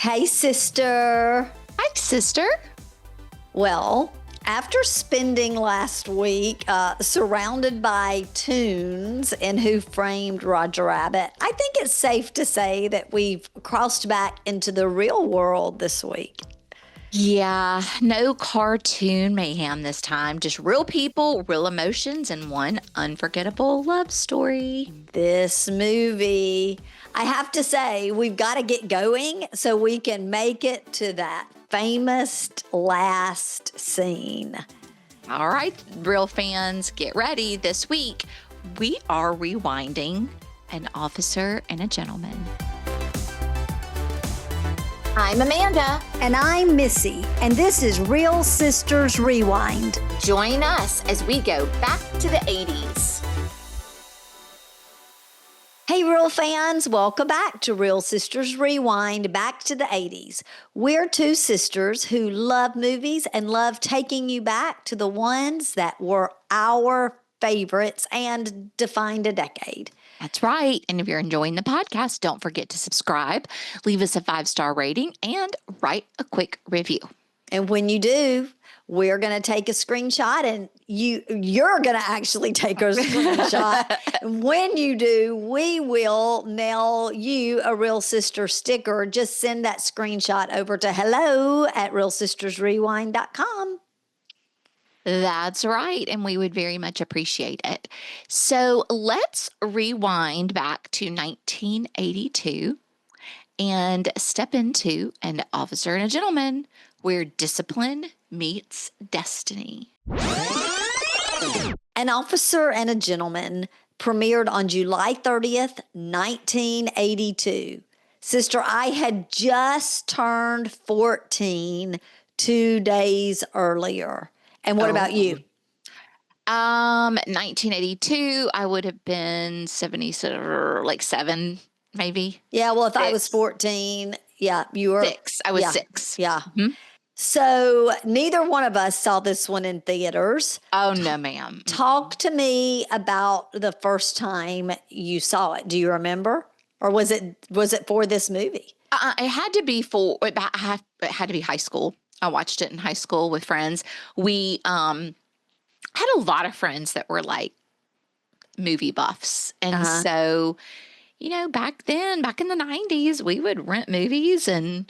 Hey, sister. Hi, sister. Well, after spending last week surrounded by tunes in Who Framed Roger Rabbit, I think it's safe to say that we've crossed back into the real world this week. Yeah, no cartoon mayhem this time. Just real people, real emotions, and one unforgettable love story. This movie, I have to say, we've got to get going so we can make it to that famous last scene. All right, real fans, get ready. This week, we are rewinding An Officer and a Gentleman. I'm Amanda. And I'm Missy, and this is Real Sisters Rewind. Join us as we go back to the 80s. Hey, Real fans, welcome back to Real Sisters Rewind, back to the 80s. We're two sisters who love movies and love taking you back to the ones that were our favorites and defined a decade. That's right. And if you're enjoying the podcast, don't forget to subscribe, leave us a 5-star rating, and write a quick review. And when you do, we're going to take a screenshot, and you're going to actually take a screenshot. And when you do, we will mail you a Real Sister sticker. Just send that screenshot over to hello@realsistersrewind.com. That's right. And we would very much appreciate it. So let's rewind back to 1982 and step into An Officer and a Gentleman, where discipline meets destiny. An Officer and a Gentleman premiered on July 30th, 1982. Sister, I had just turned 14 2 days earlier. And what about you? 1982, I would have been 7, maybe. Yeah, well, if 6. I was 14, yeah, you were 6. I was 6. Yeah. Mm-hmm. So neither one of us saw this one in theaters. Oh, no, ma'am. Talk to me about the first time you saw it. Do you remember? Or was it for this movie? It had to be it had to be high school. I watched it in high school with friends. We had a lot of friends that were like movie buffs. And so, back then, back in the 90s, we would rent movies and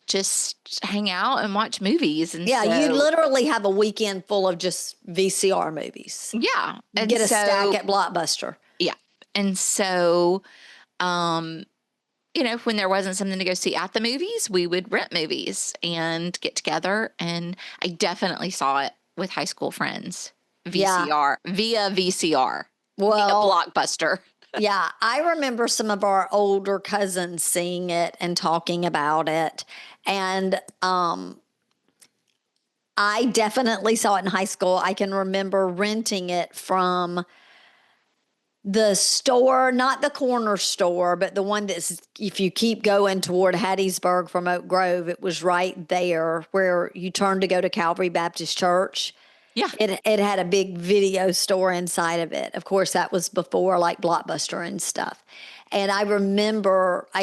just hang out and watch movies. And yeah, you literally have a weekend full of just VCR movies. Yeah. And get a stack at Blockbuster. Yeah. And so, when there wasn't something to go see at the movies, we would rent movies and get together. And I definitely saw it with high school friends. Via VCR. Well, via Blockbuster. Yeah, I remember some of our older cousins seeing it and talking about it. And I definitely saw it in high school. I can remember renting it from the store, not the corner store, but the one that's, if you keep going toward Hattiesburg from Oak Grove, it was right there where you turn to go to Calvary Baptist Church. Yeah. It had a big video store inside of it. Of course, that was before like Blockbuster and stuff. And I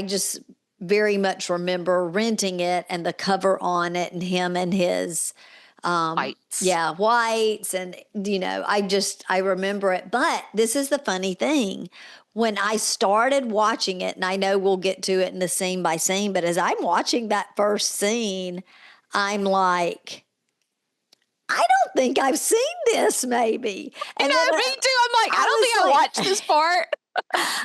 just very much remember renting it and the cover on it and him and his whites. Yeah, whites. And, I remember it. But this is the funny thing. When I started watching it, and I know we'll get to it in the scene by scene, but as I'm watching that first scene, I'm like, I don't think I've seen this, maybe. And me too. I'm like, I don't think I watched this part.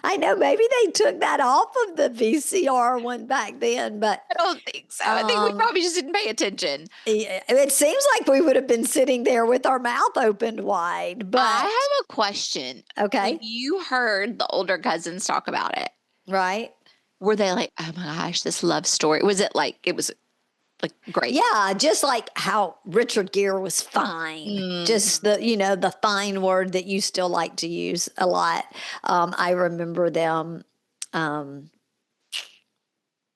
I know, maybe they took that off of the VCR one back then, but I don't think so. I think we probably just didn't pay attention. It seems like we would have been sitting there with our mouth opened wide. But I have a question. Okay. When you heard the older cousins talk about it, right? Were they like, oh my gosh, this love story? Was it like, it was like great? Yeah, just like how Richard Gere was fine. Just the fine word that you still like to use a lot. I remember them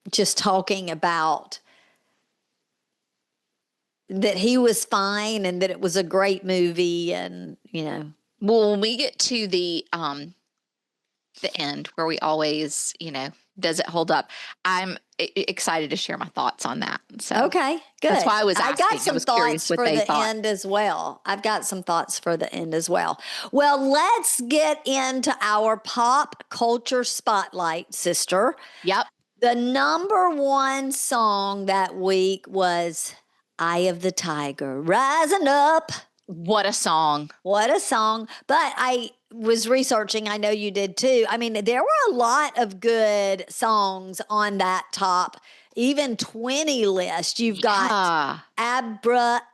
just talking about that he was fine and that it was a great movie, and Well, when we get to the end where we always, does it hold up? excited to share my thoughts on that. So Okay, good. that's why I was asking. I got some thoughts for the end as well. I've got some thoughts for the end as well. Well, let's get into our pop culture spotlight, sister. Yep. The number one song that week was Eye of the Tiger, Rising Up. What a song. What a song. But I was researching, I know you did too. I mean, there were a lot of good songs on that top, even 20 list. You've got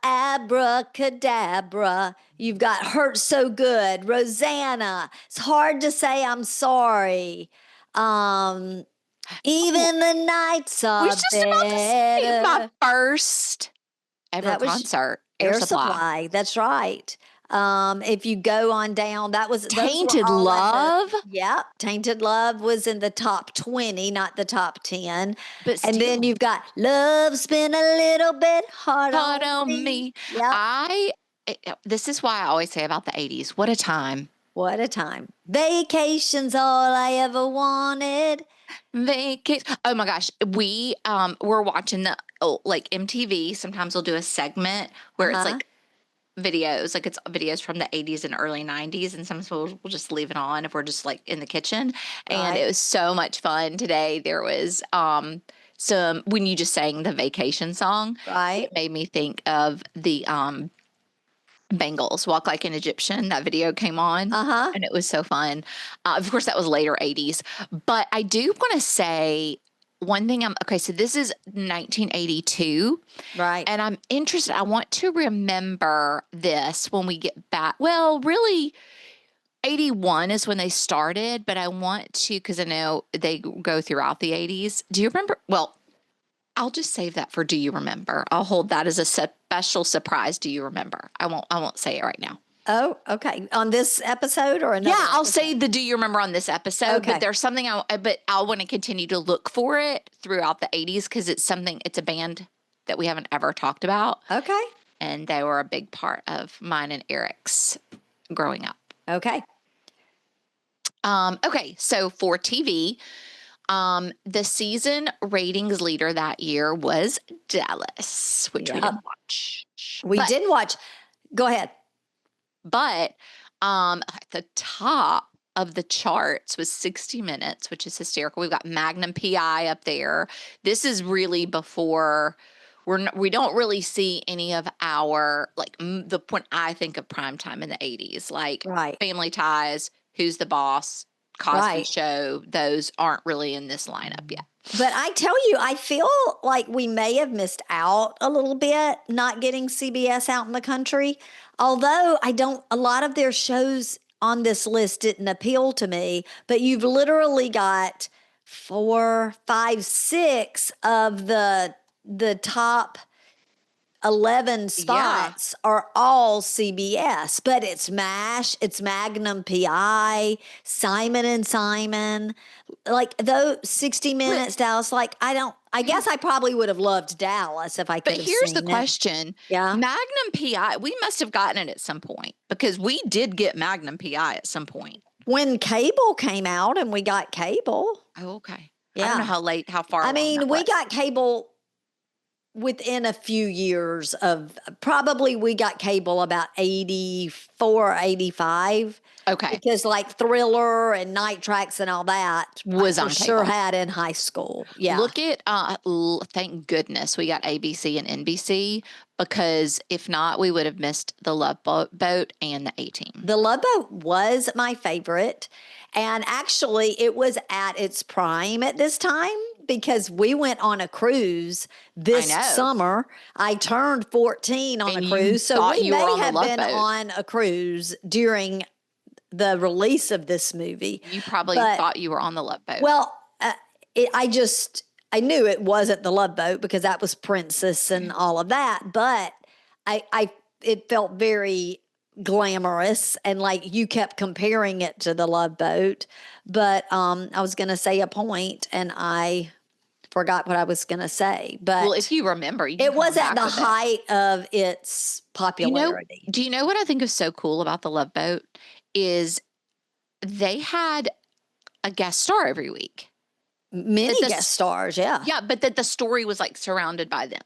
Abracadabra. You've got Hurt So Good, Rosanna. It's hard to say I'm sorry. Even the nights are was just about to say my first ever That was concert. Air Supply. That's right. If you go on down, that was Tainted Love. Yeah, Tainted Love was in the top 20, not the top 10. But and then you've got Love's Been a Little Bit Hard on Me. Yeah. This is why I always say about the 80s. What a time. What a time. Vacation's all I ever wanted. Oh my gosh. We're watching the like MTV. Sometimes we'll do a segment where it's like videos, like it's videos from the 80s and early 90s, and sometimes we'll just leave it on if we're just like in the kitchen. And it was so much fun today. There was some, when you just sang the Vacation song, it made me think of the Bengals, Walk Like an Egyptian. That video came on, and it was so fun. Of course, that was later 80s. But I do want to say one thing. So this is 1982. Right. And I'm interested. I want to remember this when we get back. Well, really, 81 is when they started, but I want to, because I know they go throughout the 80s. Do you remember? Well, I'll just save that for Do You Remember? I'll hold that as a special surprise. Do you remember? I won't say it right now. Oh, okay. On this episode or another? Yeah, I'll say the Do You Remember on this episode. Okay. But there's something I'll want to continue to look for it throughout the 80s because it's a band that we haven't ever talked about. Okay. And they were a big part of mine and Eric's growing up. Okay. Okay, so for TV, the season ratings leader that year was Dallas, which we didn't watch. We did watch. Go ahead. But at the top of the charts was 60 Minutes, which is hysterical. We've got Magnum PI up there. This is really before we don't really see any of our, like, the point I think of primetime in the 80s, like Family Ties, Who's the Boss, Cosby Show. Those aren't really in this lineup yet. But I tell you, I feel like we may have missed out a little bit not getting CBS out in the country. Although a lot of their shows on this list didn't appeal to me, but you've literally got 4, 5, 6 of the top 11 spots are all CBS, but it's MASH, it's Magnum PI, Simon and Simon, like those 60 Minutes, Dallas. Like I guess I probably would have loved Dallas if I could have seen it. But here's the question. Yeah. Magnum PI, we must have gotten it at some point because we did get Magnum PI at some point. When cable came out and we got cable. Oh, okay. Yeah. I don't know how far. I mean, we got cable within a few years of probably we got cable about 84, 85. Okay. Because like Thriller and Night Tracks and all that was on cable. Sure had in high school. Yeah. Look at, thank goodness we got ABC and NBC because if not, we would have missed the Love Boat and the A-Team. The Love Boat was my favorite. And actually it was at its prime at this time because we went on a cruise this summer. I turned 14 on a cruise. So we may have been on a cruise during the release of this movie. You probably thought you were on the Love Boat. Well, I knew it wasn't the Love Boat because that was Princess and all of that. But it felt very glamorous and like you kept comparing it to the Love Boat. But I was going to say a point and I forgot what I was going to say. But well, if you remember, it was at the height of its popularity. Do you know what I think is so cool about the Love Boat? Is they had a guest star every week. Many That the guest stars, yeah. Yeah, but that the story was like surrounded by them.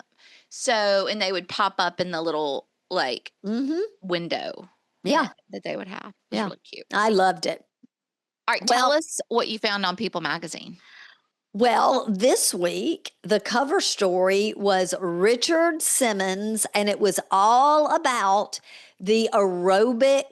So, and they would pop up in the little like Mm-hmm. window Yeah. that they would have. It was Yeah. really cute. I loved it. All right, tell Well, us what you found on People Magazine. Well, this week, the cover story was Richard Simmons, and it was all about the aerobic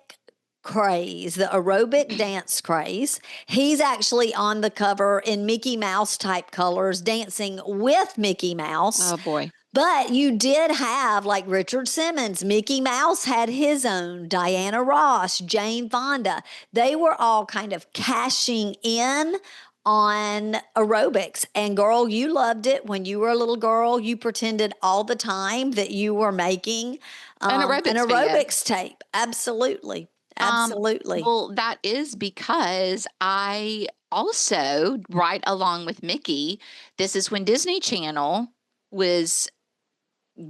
craze, the aerobic dance craze. He's actually on the cover in Mickey Mouse type colors, dancing with Mickey Mouse. Oh boy. But you did have, like Richard Simmons, Mickey Mouse had his own, Diana Ross, Jane Fonda. They were all kind of cashing in on aerobics. And girl, you loved it when you were a little girl. You pretended all the time that you were making An an aerobics video. aerobics tape. Absolutely. Absolutely. Well, that is because I also, right along with Mickey, this is when Disney Channel was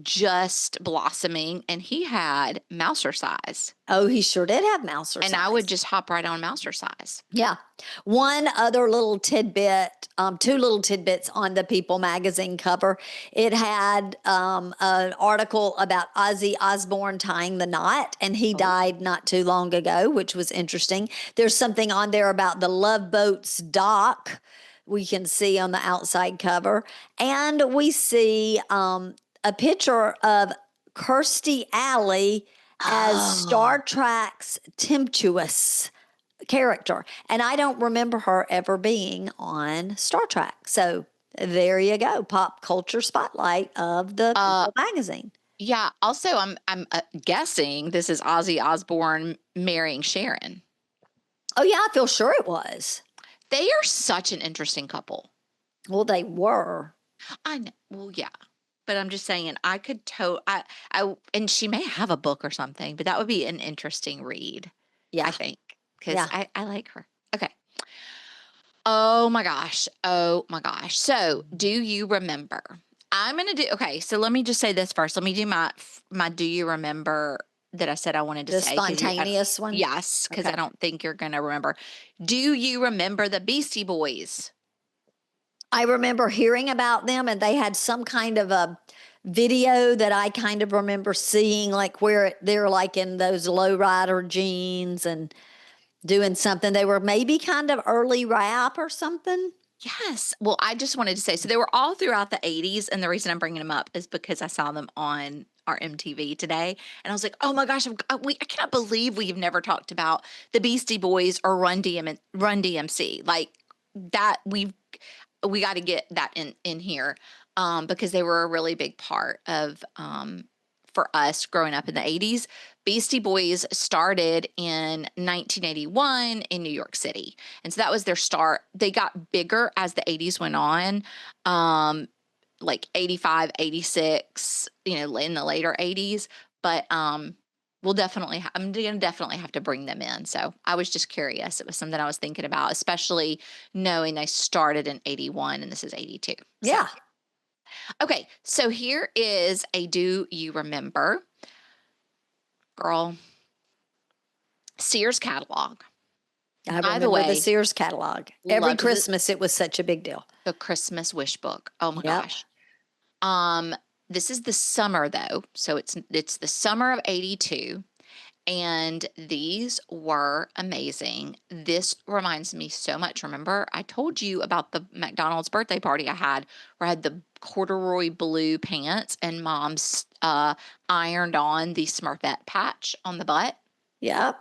just blossoming and he had Mouser size. Oh, he sure did have Mouser And size. I would just hop right on Mouser size. Yeah. One other little tidbit, two little tidbits on the People magazine cover. It had an article about Ozzy Osbourne tying the knot, and he died not too long ago, which was interesting. There's something on there about the Love Boats dock we can see on the outside cover. And we see a picture of Kirstie Alley as Star Trek's Temptuous character. And I don't remember her ever being on Star Trek. So there you go. Pop culture spotlight of the People magazine. Yeah. Also, I'm guessing this is Ozzy Osbourne marrying Sharon. Oh, yeah. I feel sure it was. They are such an interesting couple. Well, they were. I know. Well, yeah. But I'm just saying, I could and she may have a book or something, but that would be an interesting read. Yeah. I think. Because Yeah. I like her. Okay. Oh my gosh. Oh my gosh. So, do you remember? I'm going to do, okay, so let me just say this first. Let me do my do you remember that I said I wanted to The say? 'cause spontaneous one? Yes, because Okay. I don't think you're going to remember. Do you remember the Beastie Boys? I remember hearing about them, and they had some kind of a video that I kind of remember seeing, like where they're like in those lowrider jeans and doing something. They were maybe kind of early rap or something. Yes. Well, I just wanted to say, so they were all throughout the 80s. And the reason I'm bringing them up is because I saw them on our MTV today. And I was like, oh my gosh, I cannot believe we've never talked about the Beastie Boys or Run DMC. Like that, we got to get that in here because they were a really big part of for us growing up in the 80s. Beastie Boys started in 1981 in New York City. And so that was their start. They got bigger as the 80s went on, like 85, 86, in the later 80s. But I'm going to definitely have to bring them in. So I was just curious. It was something I was thinking about, especially knowing they started in 81 and this is 82. Yeah. Okay, so here is a do you remember, girl, Sears catalog. I remember By the way, the Sears catalog. Every loved Christmas, it was such a big deal. the Christmas wish book. Oh my Yep. gosh. This is the summer though, so it's the summer of 82. And these were amazing. This reminds me so much. Remember, I told you about the McDonald's birthday party I had where I had the corduroy blue pants and mom's ironed on the Smurfette patch on the butt. Yep.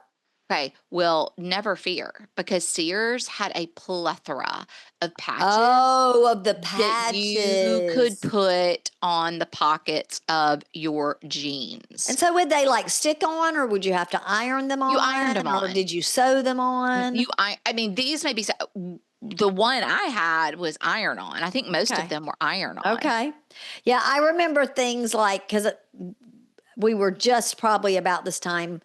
Okay, well, never fear because Sears had a plethora of patches Oh, of the that patches. you could put on the pockets of your jeans. And so would they like stick on, or would you have to iron them on? You ironed them Or on. did you sew them on? I mean, these may be, the one I had was iron on. I think most Okay. of them were iron on. Okay. Yeah, I remember things like, because we were just probably about this time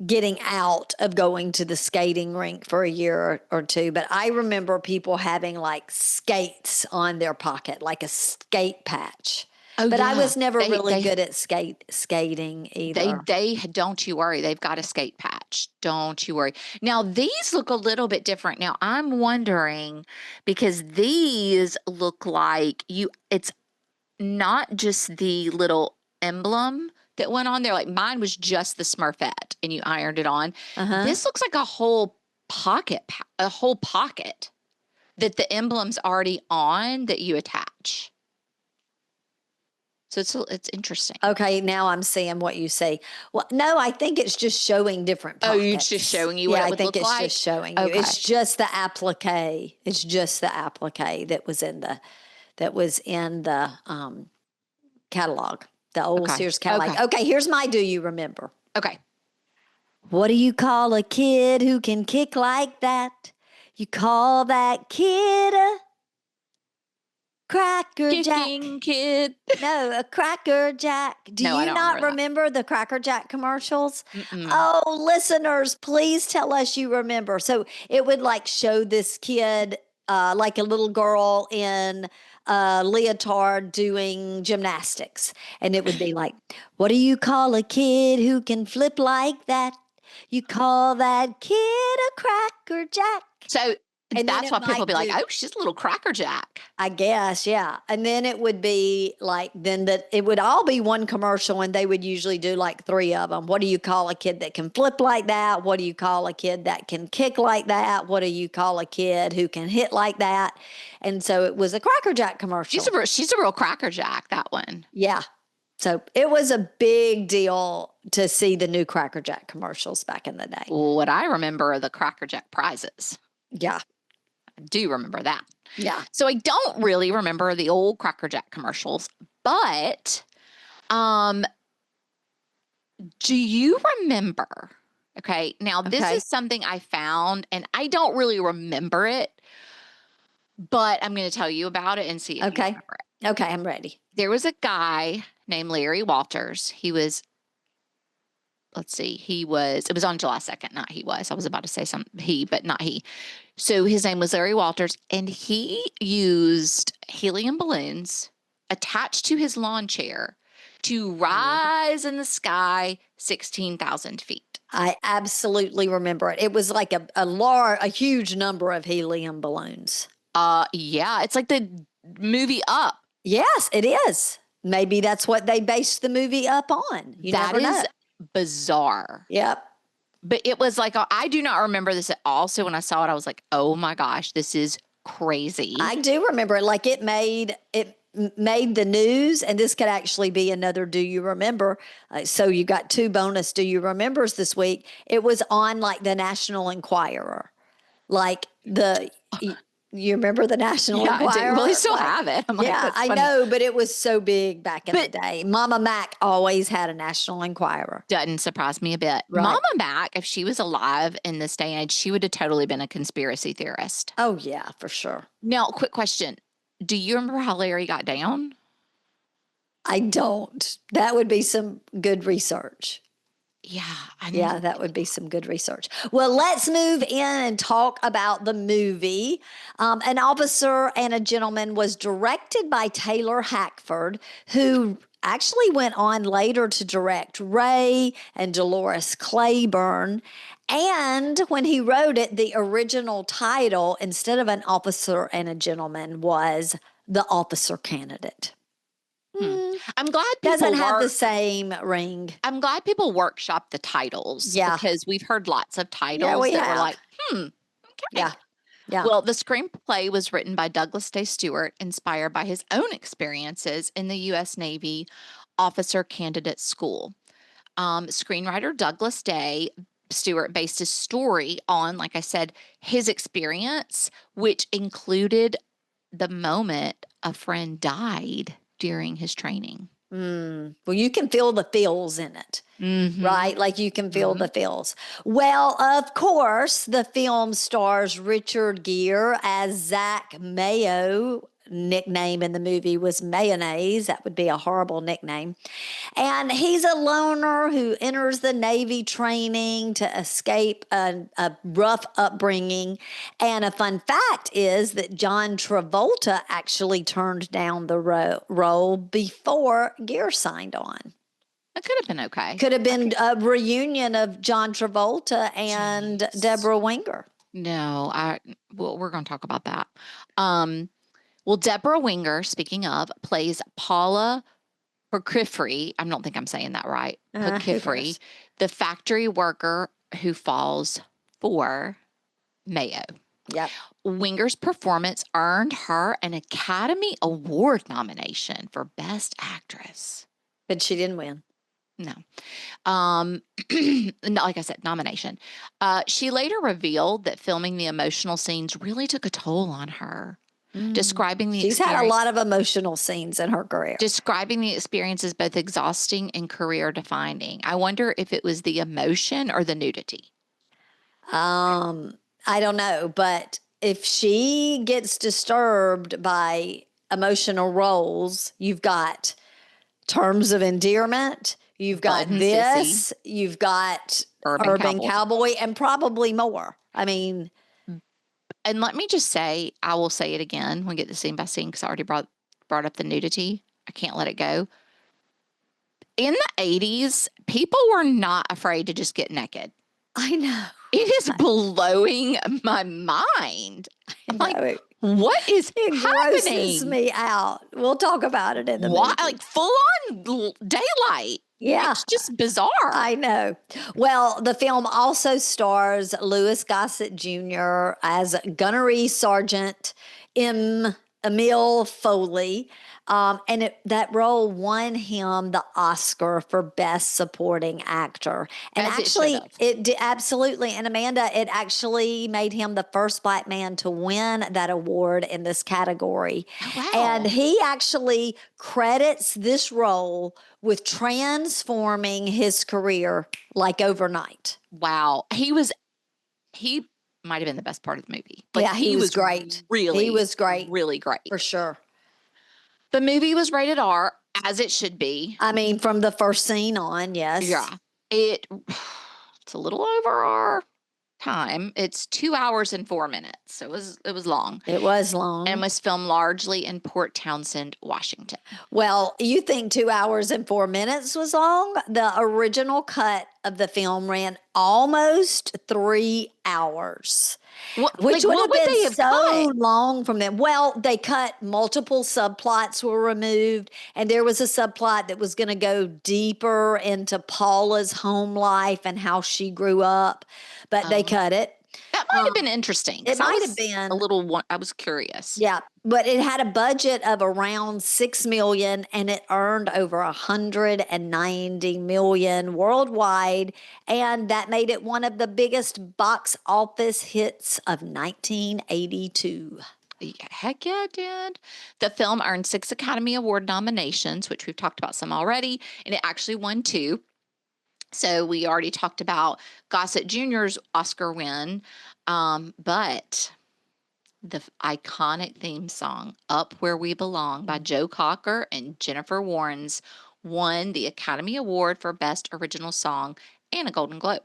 getting out of going to the skating rink for a year or two. But I remember people having like skates on their pocket, like a skate patch. Oh, But I yeah. was never really They good at skating either. They don't you worry. They've got a skate patch. Don't you worry. Now these look a little bit different. Now I'm wondering because these look like it's not just the little emblem that went on there. Like mine was just the Smurfette and you ironed it on. Uh-huh. This looks like a whole pocket that the emblem's already on that you attach. So it's interesting. Okay, now I'm seeing what you say. Well, no, I think it's just showing different Oh, pockets. it's just showing you what it would think look it's like? just showing you. Okay. It's just the applique. It's just the applique that was in the catalog, the old Okay. Sears catalog. Okay. Okay, here's my do you remember? Okay. What do you call a kid who can kick like that? You call that kid a Cracker Jack. Kicking kid. No, a Cracker Jack. Do No, I you don't not remember that. remember the Cracker Jack commercials? Mm-mm. Oh, listeners, please tell us you remember. So it would like show this kid, like a little girl in a leotard doing gymnastics. And it would be like, what do you call a kid who can flip like that? You call that kid a Cracker Jack. So And then that's it why people might be like, do- oh, she's a little Cracker Jack. I guess, yeah. And then it would be like, it would all be one commercial and they would usually do like 3 of them. What do you call a kid that can flip like that? What do you call a kid that can kick like that? What do you call a kid who can hit like that? And so it was a Cracker Jack commercial. She's a real Cracker Jack, that one. Yeah. So it was a big deal to see the new Cracker Jack commercials back in the day. What I remember are the Cracker Jack prizes. Yeah. I do remember that. Yeah. So I don't really remember the old Cracker Jack commercials, but do you remember? Okay, now this Okay. is something I found and I don't really remember it, but I'm going to tell you about it and see if you Okay. remember it. Okay, I'm ready. There was a guy named Larry Walters. He was, it was on July 2nd, not he was. I was about to say but not he. So his name was Larry Walters, and he used helium balloons attached to his lawn chair to rise in the sky 16,000 feet. I absolutely remember it. It was like a huge number of helium balloons. Yeah, it's like the movie Up. Yes, it is. Maybe that's what they based the movie Up on. You That never know. is bizarre. Yep. But it was like, I do not remember this at all. So when I saw it, I was like, oh my gosh, this is crazy. I do remember it. Like it made the news, and this could actually be another do you remember. So you got 2 bonus do you remembers this week. It was on like the National Enquirer. Like you remember the National Yeah, Enquirer? I do. Well, they still have it. I'm like, Yeah, that's I funny. know, but it was so big back in the day. Mama Mac always had a National Enquirer. Doesn't surprise me a bit. Right. Mama Mac, if she was alive in this day and age, she would have totally been a conspiracy theorist. Oh, yeah, for sure. Now, quick question. Do you remember how Larry got down? I don't. That would be some good research. Yeah. Yeah, that would be some good research. Well, let's move in and talk about the movie. An Officer and a Gentleman was directed by Taylor Hackford, who actually went on later to direct Ray and Dolores Claiborne. And when he wrote it, the original title, instead of An Officer and a Gentleman, was The Officer Candidate. I'm glad people Doesn't have the same ring. I'm glad people workshop the titles. Yeah. Because we've heard lots of titles we that have. were like, okay. Yeah. Yeah. Well, the screenplay was written by Douglas Day Stewart, inspired by his own experiences in the U.S. Navy Officer Candidate School. Screenwriter Douglas Day Stewart based his story on, like I said, his experience, which included the moment a friend died during his training. Well, you can feel the feels in it, Mm-hmm. right? Like you can feel the feels. Well, of course, the film stars Richard Gere as Zack Mayo, nickname in the movie was Mayonnaise. That would be a horrible nickname. And he's a loner who enters the Navy training to escape a rough upbringing. And a fun fact is that John Travolta actually turned down the role before Gere signed on. It could have been okay. Could have been a reunion of John Travolta and Debra Winger. No, we're going to talk about that. Well, Debra Winger, speaking of, plays Paula Perkifrey. I don't think I'm saying that right. Perkifrey, the factory worker who falls for Mayo. Yep. Winger's performance earned her an Academy Award nomination for Best Actress. But she didn't win. No. Like I said, nomination. She later revealed that filming the emotional scenes really took a toll on her. Describing the She's had a lot of emotional scenes in her career. Describing the experience as both exhausting and career defining. I wonder if it was the emotion or the nudity. I don't know, but if she gets disturbed by emotional roles, you've got Terms of Endearment, you've got this, you've got Urban Cowboy, and probably more. I mean, and let me just say, I will say it again when we get to scene by scene because I already brought up the nudity. I can't let it go. In the 80s, people were not afraid to just get naked. I know. It is blowing my mind. I'm like, what is it happening? Grosses me out. We'll talk about it in the movie. Like full on daylight. Yeah. It's just bizarre. I know. Well, the film also stars Louis Gossett Jr. as Gunnery Sergeant Emil Foley. And that role won him the Oscar for Best Supporting Actor. And As actually, it did, absolutely. And Amanda, it actually made him the first Black man to win that award in this category. Oh, wow. And he actually credits this role with transforming his career like overnight. Wow. He might have been the best part of the movie. Like, yeah, he was great. He was great. Really great. For sure. The movie was rated R, as it should be. I mean, from the first scene on, yes. Yeah. It's a little over our time. It's 2 hours and 4 minutes. So it was long. It was long. And was filmed largely in Port Townsend, Washington. Well, you think 2 hours and 4 minutes was long? The original cut of the film ran almost 3 hours. Which would have been so long from them. Well, they cut multiple subplots were removed, and there was a subplot that was going to go deeper into Paula's home life and how she grew up, but they cut it. That might have been interesting. It might have been a little. I was curious. Yeah, but it had a budget of around $6 million, and it earned over $190 million worldwide, and that made it one of the biggest box office hits of 1982. Heck yeah, it did. The film earned 6 Academy Award nominations, which we've talked about some already, and it actually won 2. So we already talked about Gossett Jr.'s Oscar win, but the iconic theme song, Up Where We Belong by Joe Cocker and Jennifer Warnes, won the Academy Award for Best Original Song and a Golden Globe.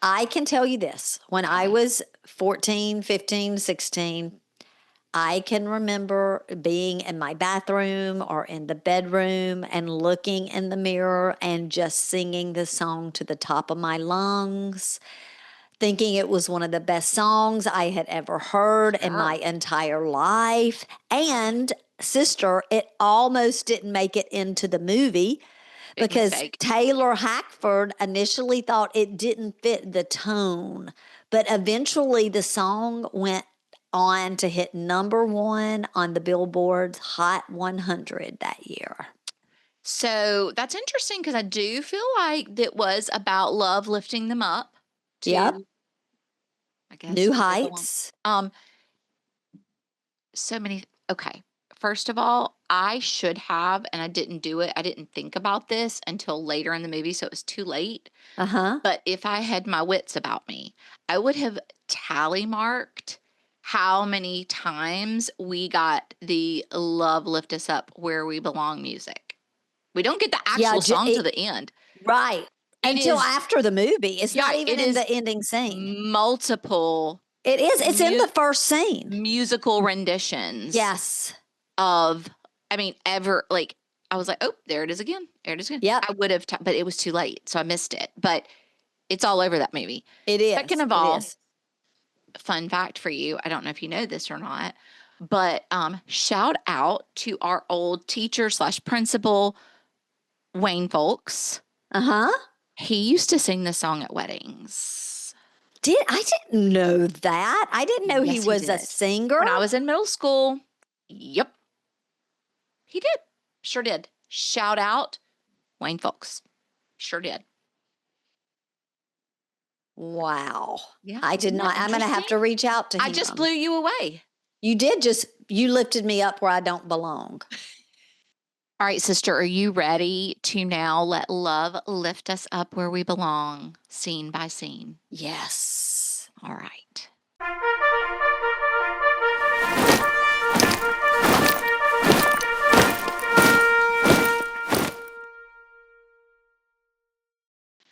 I can tell you this. When I was 14, 15, 16, I can remember being in my bathroom or in the bedroom and looking in the mirror and just singing the song to the top of my lungs, thinking it was one of the best songs I had ever heard in my entire life. And, sister, it almost didn't make it into the movie because Taylor Hackford initially thought it didn't fit the tone. But eventually the song went on to hit #1 on the Billboard's Hot 100 that year. So that's interesting because I do feel like it was about love lifting them up to, yep. I guess, new heights. So many. Okay. First of all, I should have, and I didn't do it. I didn't think about this until later in the movie, so it was too late. Uh-huh. But if I had my wits about me, I would have tally marked how many times we got the Love Lift Us Up Where We Belong music. We don't get the actual song to the end. Right. Until after the movie. It's not even in the ending scene. Multiple. It is. It's in the first scene. Musical renditions. Yes. I was like, oh, there it is again. There it is again. Yep. I would have, but it was too late, so I missed it. But it's all over that movie. It is. Second of all, fun fact for you, I don't know if you know this or not, but shout out to our old teacher / principal, Wayne Folks. Uh-huh. He used to sing this song at weddings. I didn't know that. I didn't know he was a singer. When I was in middle school. Yep. He did. Sure did. Shout out Wayne Folks. Sure did. Wow. Yeah. I did not. I'm going to have to reach out to him. I just blew you away. You did you lifted me up where I don't belong. All right, sister, are you ready to now let love lift us up where we belong, scene by scene? Yes. All right.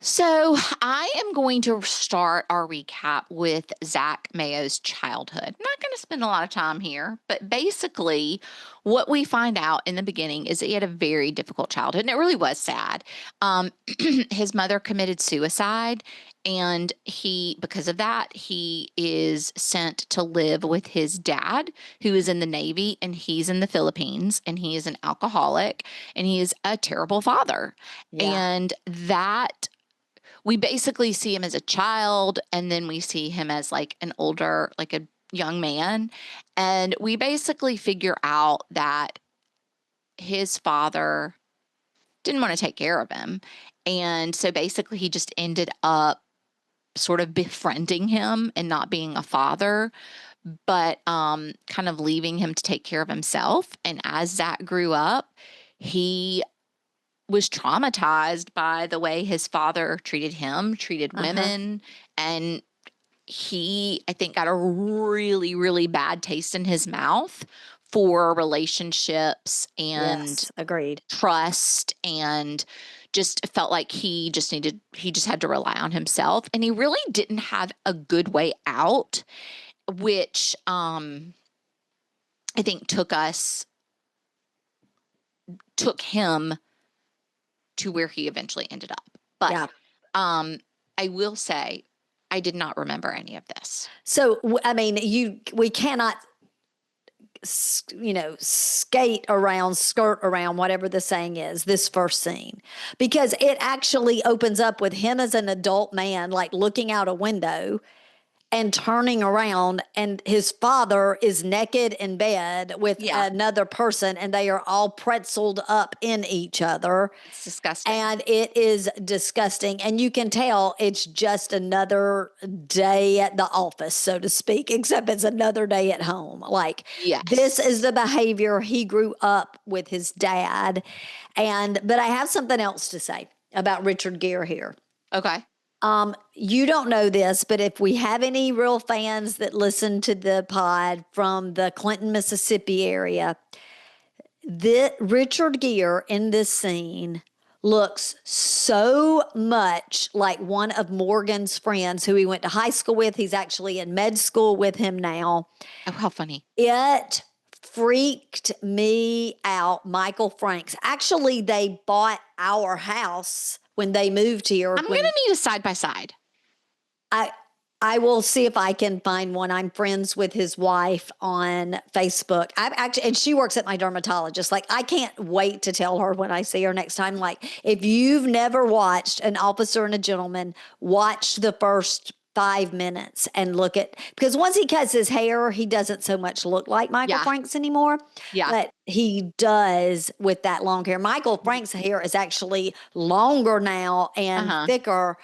So I am going to start our recap with Zack Mayo's childhood. I'm not going to spend a lot of time here, but basically what we find out in the beginning is that he had a very difficult childhood, and it really was sad. His mother committed suicide, and because of that, he is sent to live with his dad, who is in the Navy, and he's in the Philippines, and he is an alcoholic, and he is a terrible father. Yeah. And that... we basically see him as a child, and then we see him as like an older, like a young man. And we basically figure out that his father didn't want to take care of him. And so basically he just ended up sort of befriending him and not being a father, but kind of leaving him to take care of himself. And as Zack grew up, he was traumatized by the way his father treated him, treated women. And he, I think, got a really, really bad taste in his mouth for relationships and agreed, trust, and just felt like he just had to rely on himself. And he really didn't have a good way out, which I think took him to where he eventually ended up. But I will say I did not remember any of this. So, I mean, we cannot, skirt around, whatever the saying is, this first scene, because it actually opens up with him as an adult man, like looking out a window and turning around, and his father is naked in bed with another person, and they are all pretzeled up in each other. It's disgusting. And it is disgusting. And you can tell it's just another day at the office, so to speak, except it's another day at home. Like, this is the behavior he grew up with his dad. But I have something else to say about Richard Gere here. Okay. You don't know this, but if we have any real fans that listen to the pod from the Clinton, Mississippi area, Richard Gere in this scene looks so much like one of Morgan's friends who he went to high school with. He's actually in med school with him now. Oh, how funny. It freaked me out, Michael Franks. Actually, they bought our house when they moved here. I'm going to need a side-by-side. I will see if I can find one. I'm friends with his wife on Facebook. And she works at my dermatologist. Like, I can't wait to tell her when I see her next time. Like, if you've never watched An Officer and a Gentleman, watch the first 5 minutes and look at, because once he cuts his hair, he doesn't so much look like Michael Franks anymore. Yeah. But he does with that long hair. Michael Franks' hair is actually longer now and thicker,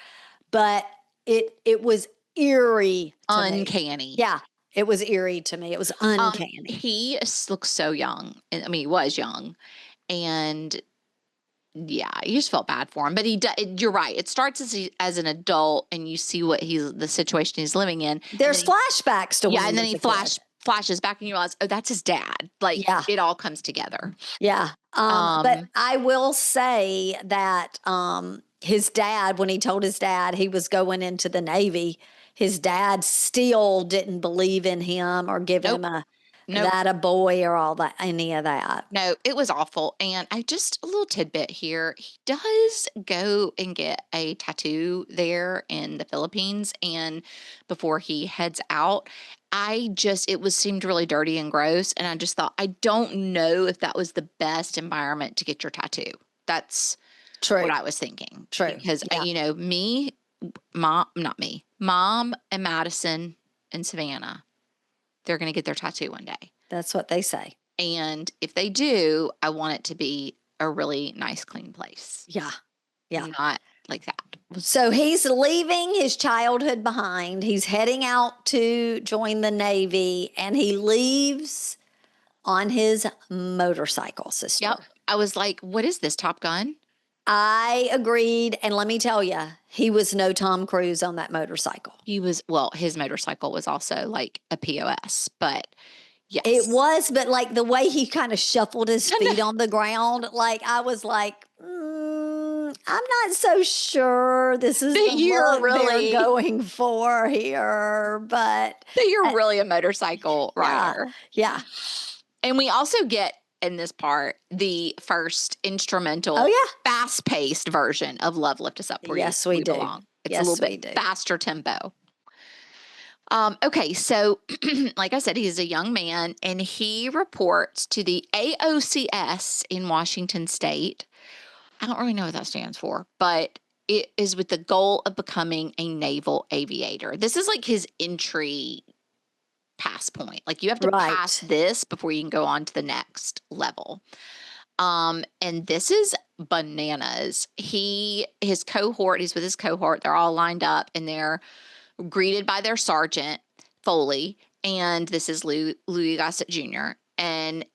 but it was eerie to uncanny. Me. Yeah, it was eerie to me. It was uncanny. He looks so young. I mean, he was young. And Yeah, you just felt bad for him. But you're right. It starts as an adult, and you see the situation he's living in. There's flashbacks to when and he then was he a kid. flashes back, and you realize, oh, that's his dad. Like, Yeah. it all comes together. Yeah. But I will say that his dad, when he told his dad he was going into the Navy, his dad still didn't believe in him or give him a boy or all that, any of that. No, it was awful. And just a little tidbit here. He does go and get a tattoo there in the Philippines, and before he heads out, seemed really dirty and gross. And I just thought, I don't know if that was the best environment to get your tattoo. That's True. what I was thinking. True. Because, Mom and Madison and Savannah, they're going to get their tattoo one day. That's what they say. And if they do, I want it to be a really nice, clean place. Yeah. Yeah. Not like that. So he's leaving his childhood behind. He's heading out to join the Navy, and he leaves on his motorcycle, sister. Yep. I was like, what is this, Top Gun? I agreed. And let me tell you, he was no Tom Cruise on that motorcycle. His motorcycle was also like a POS, but yes. It was, but like the way he kind of shuffled his feet on the ground, like I was like, I'm not so sure this is the look they're going for here, but that you're really a motorcycle rider. Yeah. And we also get in this part the first instrumental, fast-paced version of "Love Lift Us Up." Yes, we do. Belong. It's a little bit faster tempo. Okay, so like I said, he's a young man, and he reports to the AOCS in Washington State. I don't really know what that stands for, but it is with the goal of becoming a naval aviator. This is like his entry pass point. Like, you have to pass this before you can go on to the next level. And this is bananas. His cohort, he's with his cohort. They're all lined up, and they're greeted by their sergeant, Foley, and this is Louis Gossett Jr., and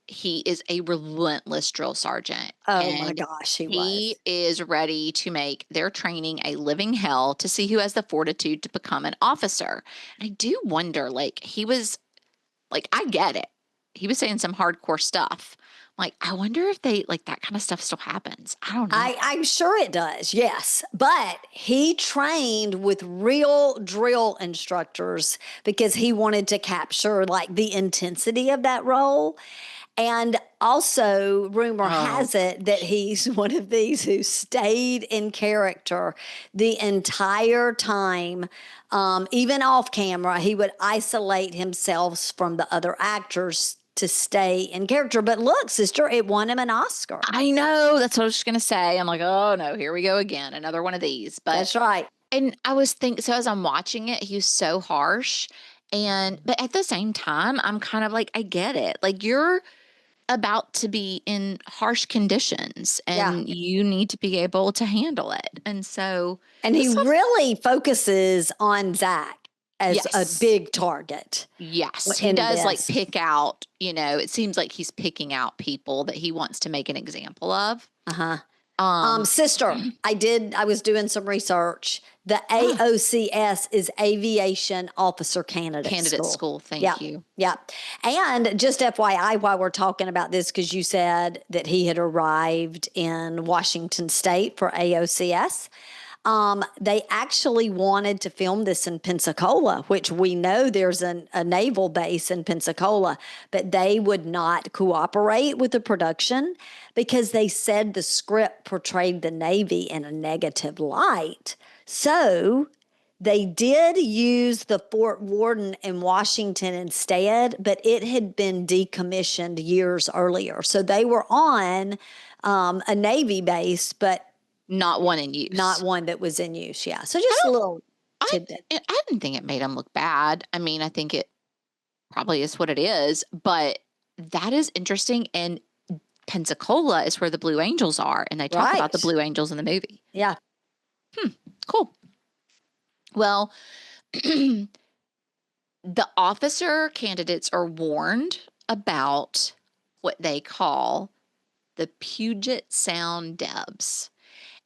he is a relentless drill sergeant. Oh my gosh, he is ready to make their training a living hell to see who has the fortitude to become an officer. And I do wonder, like, he was, like, I get it. He was saying some hardcore stuff. Like, I wonder if that kind of stuff still happens. I don't know. I'm sure it does, yes. But he trained with real drill instructors because he wanted to capture like the intensity of that role. And also, rumor has it that he's one of these who stayed in character the entire time. Even off camera, he would isolate himself from the other actors to stay in character. But look, sister, it won him an Oscar. I know. That's what I was just going to say. I'm like, oh no, here we go again. Another one of these. But that's right. And I was thinking, so as I'm watching it, he was so harsh. But at the same time, I'm kind of like, I get it. Like, you're about to be in harsh conditions, and you need to be able to handle it. And so. And he really focuses on Zack as a big target. Yes. He does like pick out, it seems like he's picking out people that he wants to make an example of. Sister, I was doing some research. The AOCS is Aviation Officer Candidate School. Thank you. Yeah. And just FYI, while we're talking about this, because you said that he had arrived in Washington State for AOCS, they actually wanted to film this in Pensacola, which we know there's a naval base in Pensacola, but they would not cooperate with the production because they said the script portrayed the Navy in a negative light. So they did use the Fort Worden in Washington instead, but it had been decommissioned years earlier. So they were on a Navy base, but not one in use. Not one that was in use, yeah. So just a little tidbit. I didn't think it made him look bad. I mean, I think it probably is what it is, but that is interesting. And Pensacola is where the Blue Angels are, and they talk about the Blue Angels in the movie. Yeah. Cool. Well, the officer candidates are warned about what they call the Puget Sound Debs.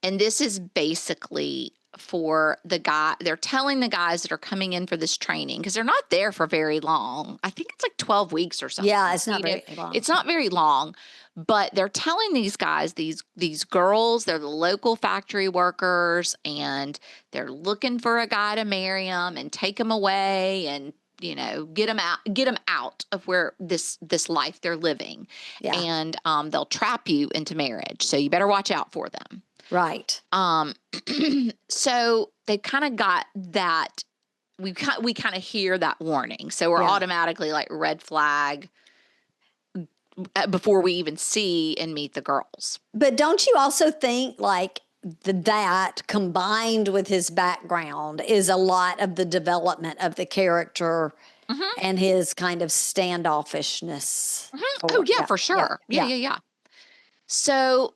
And this is basically for the guy. They're telling the guys that are coming in for this training, because they're not there for very long. I think it's like 12 weeks or something. Yeah, it's not You know, very long. It's not very long, but they're telling these guys, these girls, they're the local factory workers, and they're looking for a guy to marry them and take them away and, you know, get them out of where this life they're living. Yeah. And they'll trap you into marriage. So you better watch out for them. Right. So they kind of got that. We kind of hear that warning. So we're automatically like red flag before we even see and meet the girls. But don't you also think like that combined with his background is a lot of the development of the character and his kind of standoffishness? Oh yeah, for sure. Yeah. So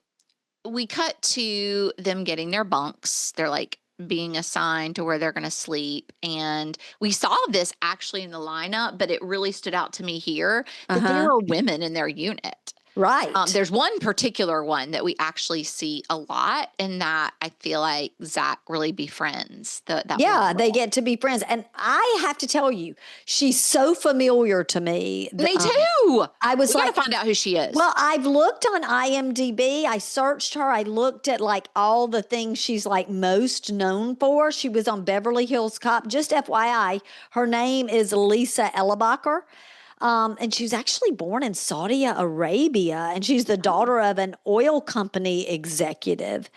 we cut to them getting their bunks. They're like being assigned to where they're going to sleep. And we saw this actually in the lineup, but it really stood out to me here that there are women in their unit. Right. There's one particular one that we actually see a lot, and that I feel like Zack really befriends. They get to be friends. And I have to tell you, she's so familiar to me. Me too. I was we like, gotta find out who she is. Well, I've looked on IMDb. I searched her. I looked at like all the things she's like most known for. She was on Beverly Hills Cop. Just FYI, her name is Lisa Ellebacher. And she was actually born in Saudi Arabia, and she's the daughter of an oil company executive.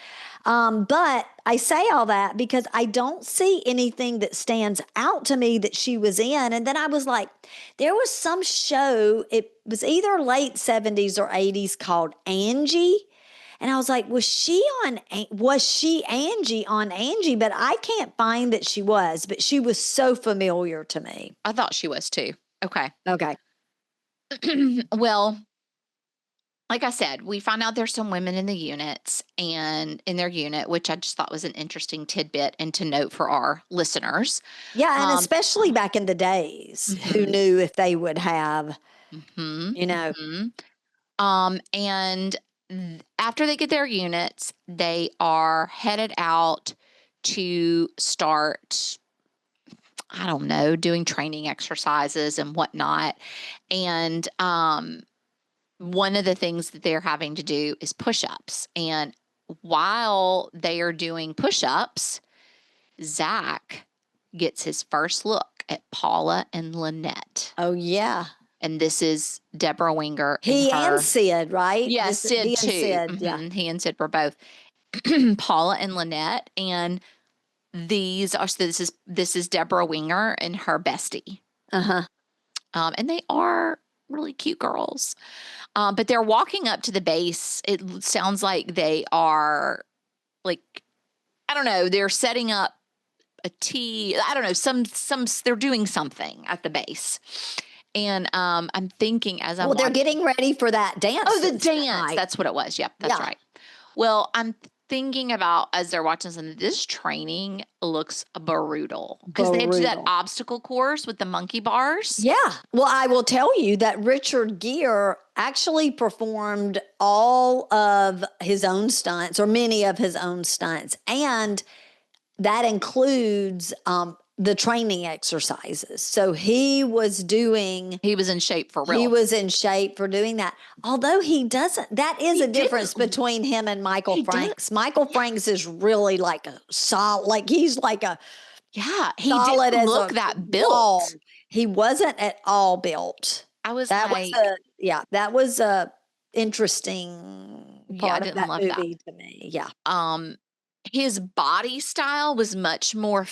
But I say all that because I don't see anything that stands out to me that she was in. And then I was like, there was some show, it was either late 70s or 80s called Angie. And I was like, was she Angie on Angie? But I can't find that she was, but she was so familiar to me. I thought she was too. Okay. Well, like I said, we find out there's some women in the units and in their unit, which I just thought was an interesting tidbit and to note for our listeners. Yeah, and especially back in the days, who knew if they would have, you know. And after they get their units, they are headed out to start, I don't know, doing training exercises and whatnot. And one of the things that they're having to do is push-ups. And while they are doing push-ups, Zack gets his first look at Paula and Lynette. Oh, yeah. And this is Debra Winger. He and Sid, right? Yes, Sid too. Sid, yeah. He and Sid were both Paula and Lynette. And these are, so this is Debra Winger and her bestie. And they are really cute girls. But they're walking up to the base. It sounds like they are like, I don't know, they're setting up a tea. I don't know, they're doing something at the base. And I'm thinking as I'm they're getting ready for that dance. Oh, the dance. That's what it was. Yep, that's right. Well, I'm thinking about as they're watching something, this training looks brutal because they have to do that obstacle course with the monkey bars. Yeah. Well, I will tell you that Richard Gere actually performed all of his own stunts, or many of his own stunts, and that includes the training exercises. So he was in shape for real. He was in shape for doing that. Although that is a difference between him and Michael Franks. Michael Franks is really like a solid, like he's like a, he didn't look that built. Wall. He wasn't at all built. That was a interesting part of that movie to me. Yeah. His body style was much more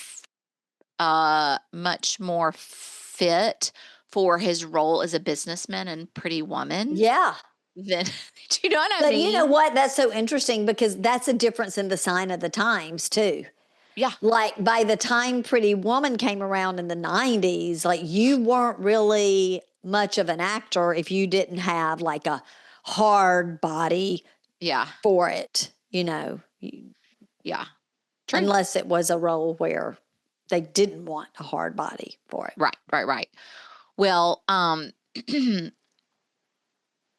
fit for his role as a businessman and Pretty Woman. Yeah. Do you know what I mean? But you know what? That's so interesting because that's a difference in the sign of the times too. Yeah. Like by the time Pretty Woman came around in the 90s, like you weren't really much of an actor if you didn't have like a hard body for it, you know. Yeah. True. Unless it was a role where they didn't want a hard body for it. Right. Well,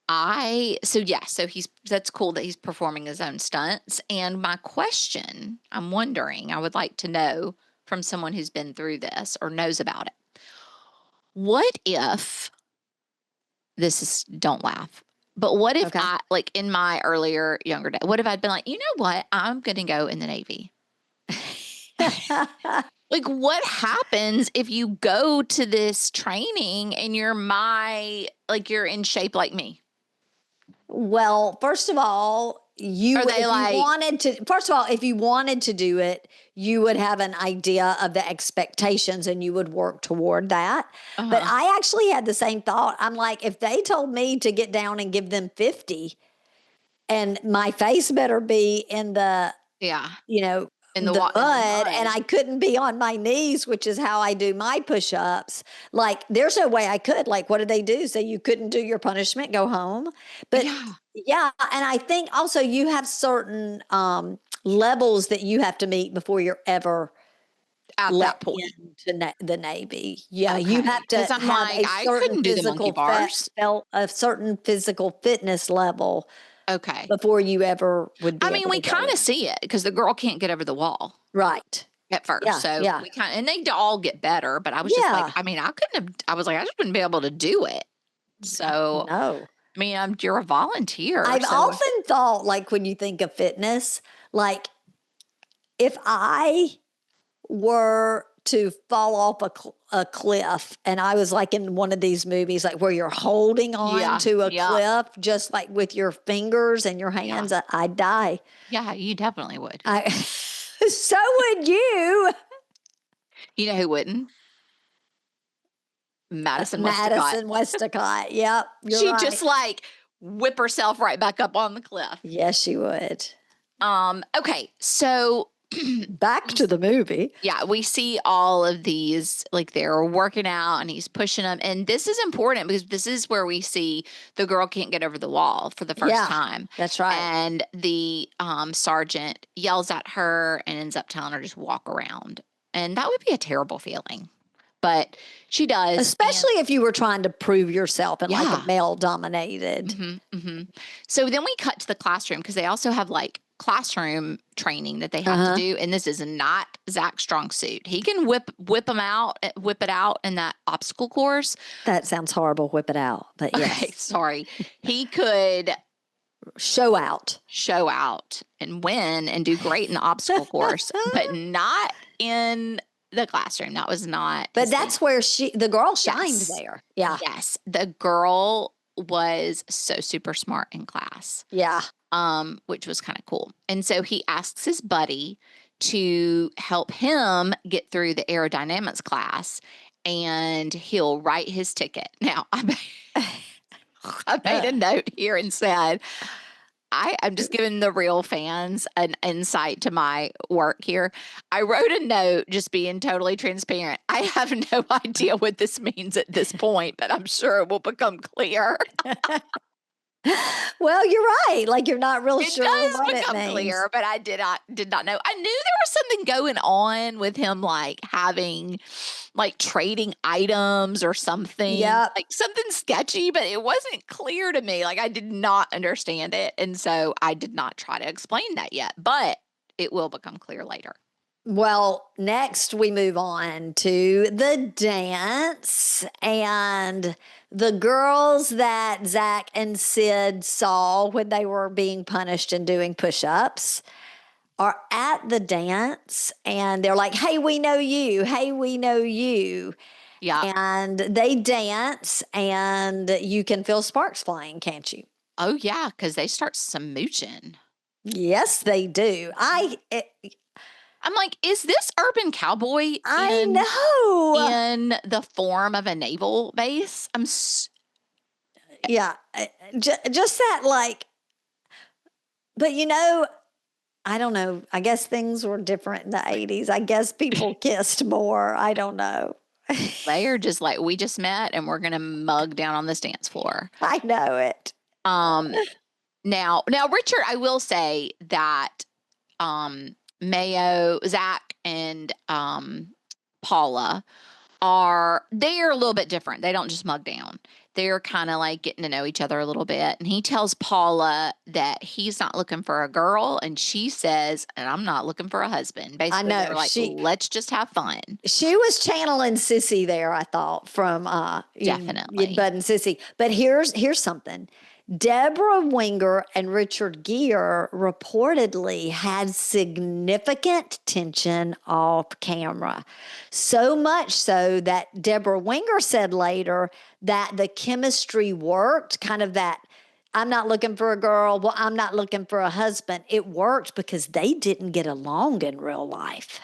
that's cool that he's performing his own stunts. And my question, I'm wondering, I would like to know from someone who's been through this or knows about it. What if don't laugh, but what if Okay. I, like in my earlier, younger day, what if I'd been like, you know what? I'm going to go in the Navy. Like, what happens if you go to this training and you're in shape like me? Well, first of all, if you wanted to do it, you would have an idea of the expectations and you would work toward that. But I actually had the same thought. I'm like, if they told me to get down and give them 50 and my face better be in the, In the mud, and I couldn't be on my knees, which is how I do my push-ups. Like, there's no way I could. Like, what did they do? Say you couldn't do your punishment, go home? But yeah, and I think also you have certain levels that you have to meet before you're ever at that point into the Navy. Yeah, you have to have I couldn't do the monkey bars. A certain physical fitness level. Okay. Before you ever would be. I mean, we kind of see it because the girl can't get over the wall. Right. At first. We and they all get better, but I was just like, I mean, I was like, I just wouldn't be able to do it. So, no. I mean, you're a volunteer. I've often thought, like, when you think of fitness, like, if I were to fall off a cliff and I was like in one of these movies, like where you're holding on to a cliff, just like with your fingers and your hands, I'd die. Yeah, you definitely would. So would you. You know who wouldn't? Madison Westacott. Yep. She'd right. Just like whip herself right back up on the cliff. Yes, she would. Okay. So back to the movie. Yeah, we see all of these, like they're working out and he's pushing them. And this is important because this is where we see the girl can't get over the wall for the first time. That's right. And the sergeant yells at her and ends up telling her to just walk around. And that would be a terrible feeling. But she does. Especially if you were trying to prove yourself in like a male dominated. Mm-hmm, mm-hmm. So then we cut to the classroom because they also have like classroom training that they have to do. And this is not Zach's strong suit. He can whip it out in that obstacle course. That sounds horrible. Whip it out. But yes. Okay, sorry. He could show out and win and do great in the obstacle course, but not in the classroom. That was not. But that's where the girl shined there. Yeah. Yes. The girl was so super smart in class. Yeah. Which was kind of cool. And so he asks his buddy to help him get through the aerodynamics class and he'll write his ticket. Now, I made a note here and said, I'm just giving the real fans an insight to my work here. I wrote a note just being totally transparent. I have no idea what this means at this point, but I'm sure it will become clear. Well, you're right. Like you're not real sure what it means. Clear, but I did not know. I knew there was something going on with him, like having, like trading items or something. Yeah, like something sketchy, but it wasn't clear to me. Like I did not understand it, and so I did not try to explain that yet. But it will become clear later. Well, next we move on to the dance, and the girls that Zach and Sid saw when they were being punished and doing push-ups are at the dance, and they're like, hey, we know you. Hey, we know you. Yeah. And they dance, and you can feel sparks flying, can't you? Oh, yeah, because they start smooching. Yes, they do. I'm like, is this Urban Cowboy I know in the form of a naval base? Yeah, just that, like, but I don't know. I guess things were different in the 80s. I guess people kissed more. I don't know. They are just like, we just met and we're going to mug down on this dance floor. I know it. Now, Richard, I will say that, Mayo, Zach, and Paula they're a little bit different. They don't just mug down. they're kind of like getting to know each other a little bit. And he tells Paula that he's not looking for a girl. And she says, and I'm not looking for a husband. Basically, know. they're like, let's just have fun. She was channeling Sissy there, I thought, from Definitely. Bud and Sissy. But here's something. Debra Winger and Richard Gere reportedly had significant tension off camera. So much so that Debra Winger said later that the chemistry worked, kind of that, I'm not looking for a girl, well, I'm not looking for a husband. It worked because they didn't get along in real life.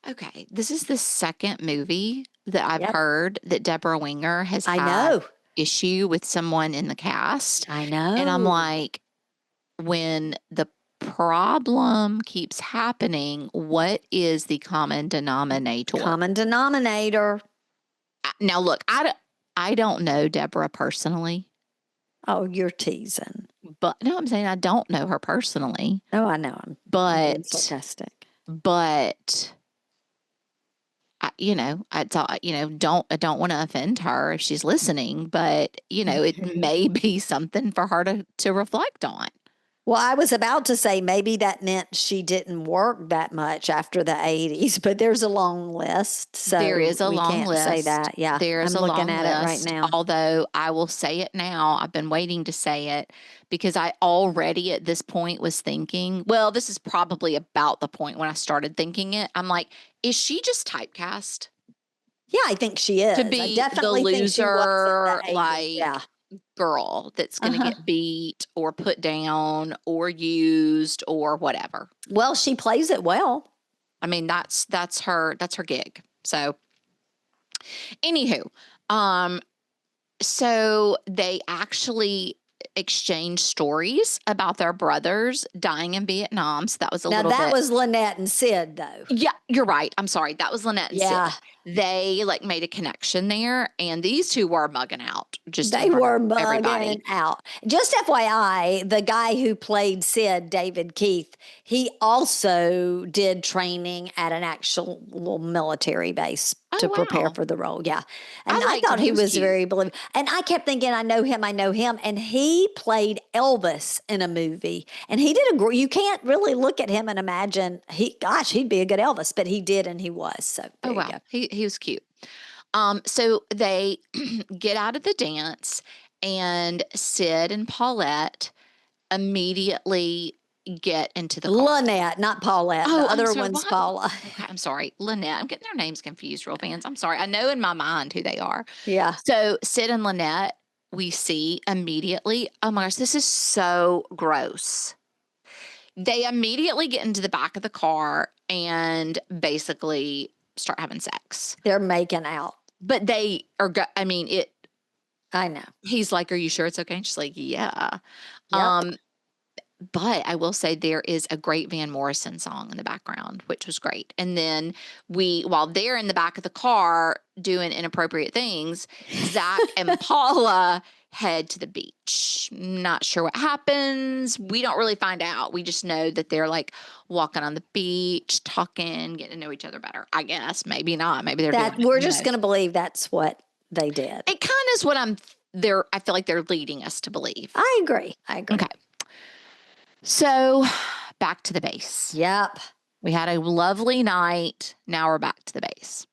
Okay, this is the second movie that I've heard that Debra Winger has had issue with someone in the cast. I know. And I'm like, when the problem keeps happening, what is the common denominator? Common denominator. Now, look, I don't know Debra personally. Oh, you're teasing. But no, I'm saying I don't know her personally. Oh, I know. I'm being sarcastic. But I don't want to offend her if she's listening, but it may be something for her to reflect on. Well, I was about to say maybe that meant she didn't work that much after the 80s, but there's a long list. So there is a long list. Say that. Yeah. There's I'm a looking long at list, it right now. Although I will say it now. I've been waiting to say it because I already at this point was thinking, well, this is probably about the point when I started thinking it. I'm like, is she just typecast? Yeah, I think she is. To be I definitely the loser, like girl that's going to get beat or put down or used or whatever. Well, she plays it well. I mean, that's her gig. So anywho, so they actually exchange stories about their brothers dying in Vietnam. So that was a little bit. Now that was Lynette and Sid, though. Yeah, you're right. I'm sorry. That was Lynette and Sid. They made a connection there, and these two were mugging out. They were mugging out. Just FYI, the guy who played Sid, David Keith, he also did training at an actual military base to prepare for the role. Yeah. And I thought he was very believable. And I kept thinking, I know him. And he played Elvis in a movie. And he did you can't really look at him and imagine he'd be a good Elvis, but he did and he was. So there you go. He was cute. So they get out of the dance, and Sid and Paulette immediately get into the car. Lynette, not Paulette. Oh, the other one's Paula. Okay, I'm sorry. Lynette. I'm getting their names confused, real fans. I'm sorry. I know in my mind who they are. Yeah. So Sid and Lynette, we see immediately. Oh my gosh, this is so gross. They immediately get into the back of the car and basically start having sex. They're making out. But they are, I know. He's like, are you sure it's okay? And she's like, yeah. Yep. But I will say there is a great Van Morrison song in the background, which was great. And then while they're in the back of the car doing inappropriate things, Zack and Paula head to the beach. Not sure what happens. We don't really find out. We just know that they're walking on the beach, talking, getting to know each other better. I guess. Maybe not. Maybe they're doing we're just going to believe that's what they did. It kind of is what I feel like they're leading us to believe. I agree. Okay. So back to the base. Yep. We had a lovely night. Now we're back to the base.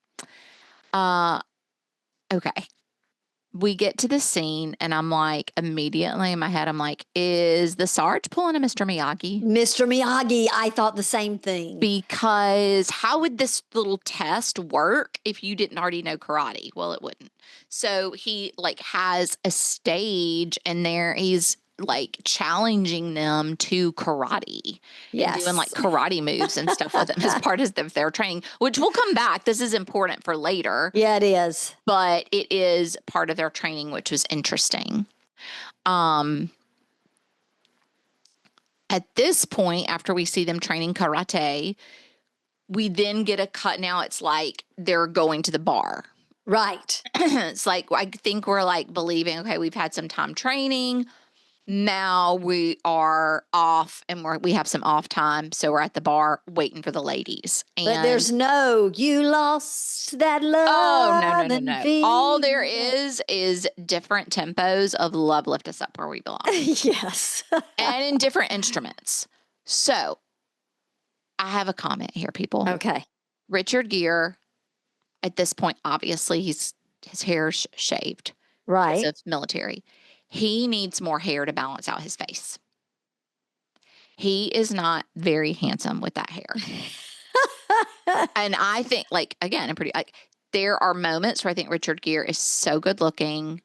Okay. We get to the scene, and I'm like, immediately in my head, I'm like, is the Sarge pulling a Mr. Miyagi? Mr. Miyagi, I thought the same thing. Because how would this little test work if you didn't already know karate? Well, it wouldn't. So he has a stage, and there he's challenging them to karate. Yes. Doing karate moves and stuff with them as part of their training, which will come back. This is important for later. Yeah, it is. But it is part of their training, which was interesting. At this point, after we see them training karate, we then get a cut. Now it's they're going to the bar. Right. It's I think we're believing, okay, we've had some time training. now we are off and we have some off time. So we're at the bar waiting for the ladies. And But there's no, you lost that oh, love no. and All there fever. is different tempos of Love Lift Us Up Where We Belong. Yes. And in different instruments. So I have a comment here, people. Okay. Richard Gere, at this point, obviously, his hair's shaved because Right. of military. He needs more hair to balance out his face. He is not very handsome with that hair. And I think, like, again, there are moments where I think Richard Gere is so good looking.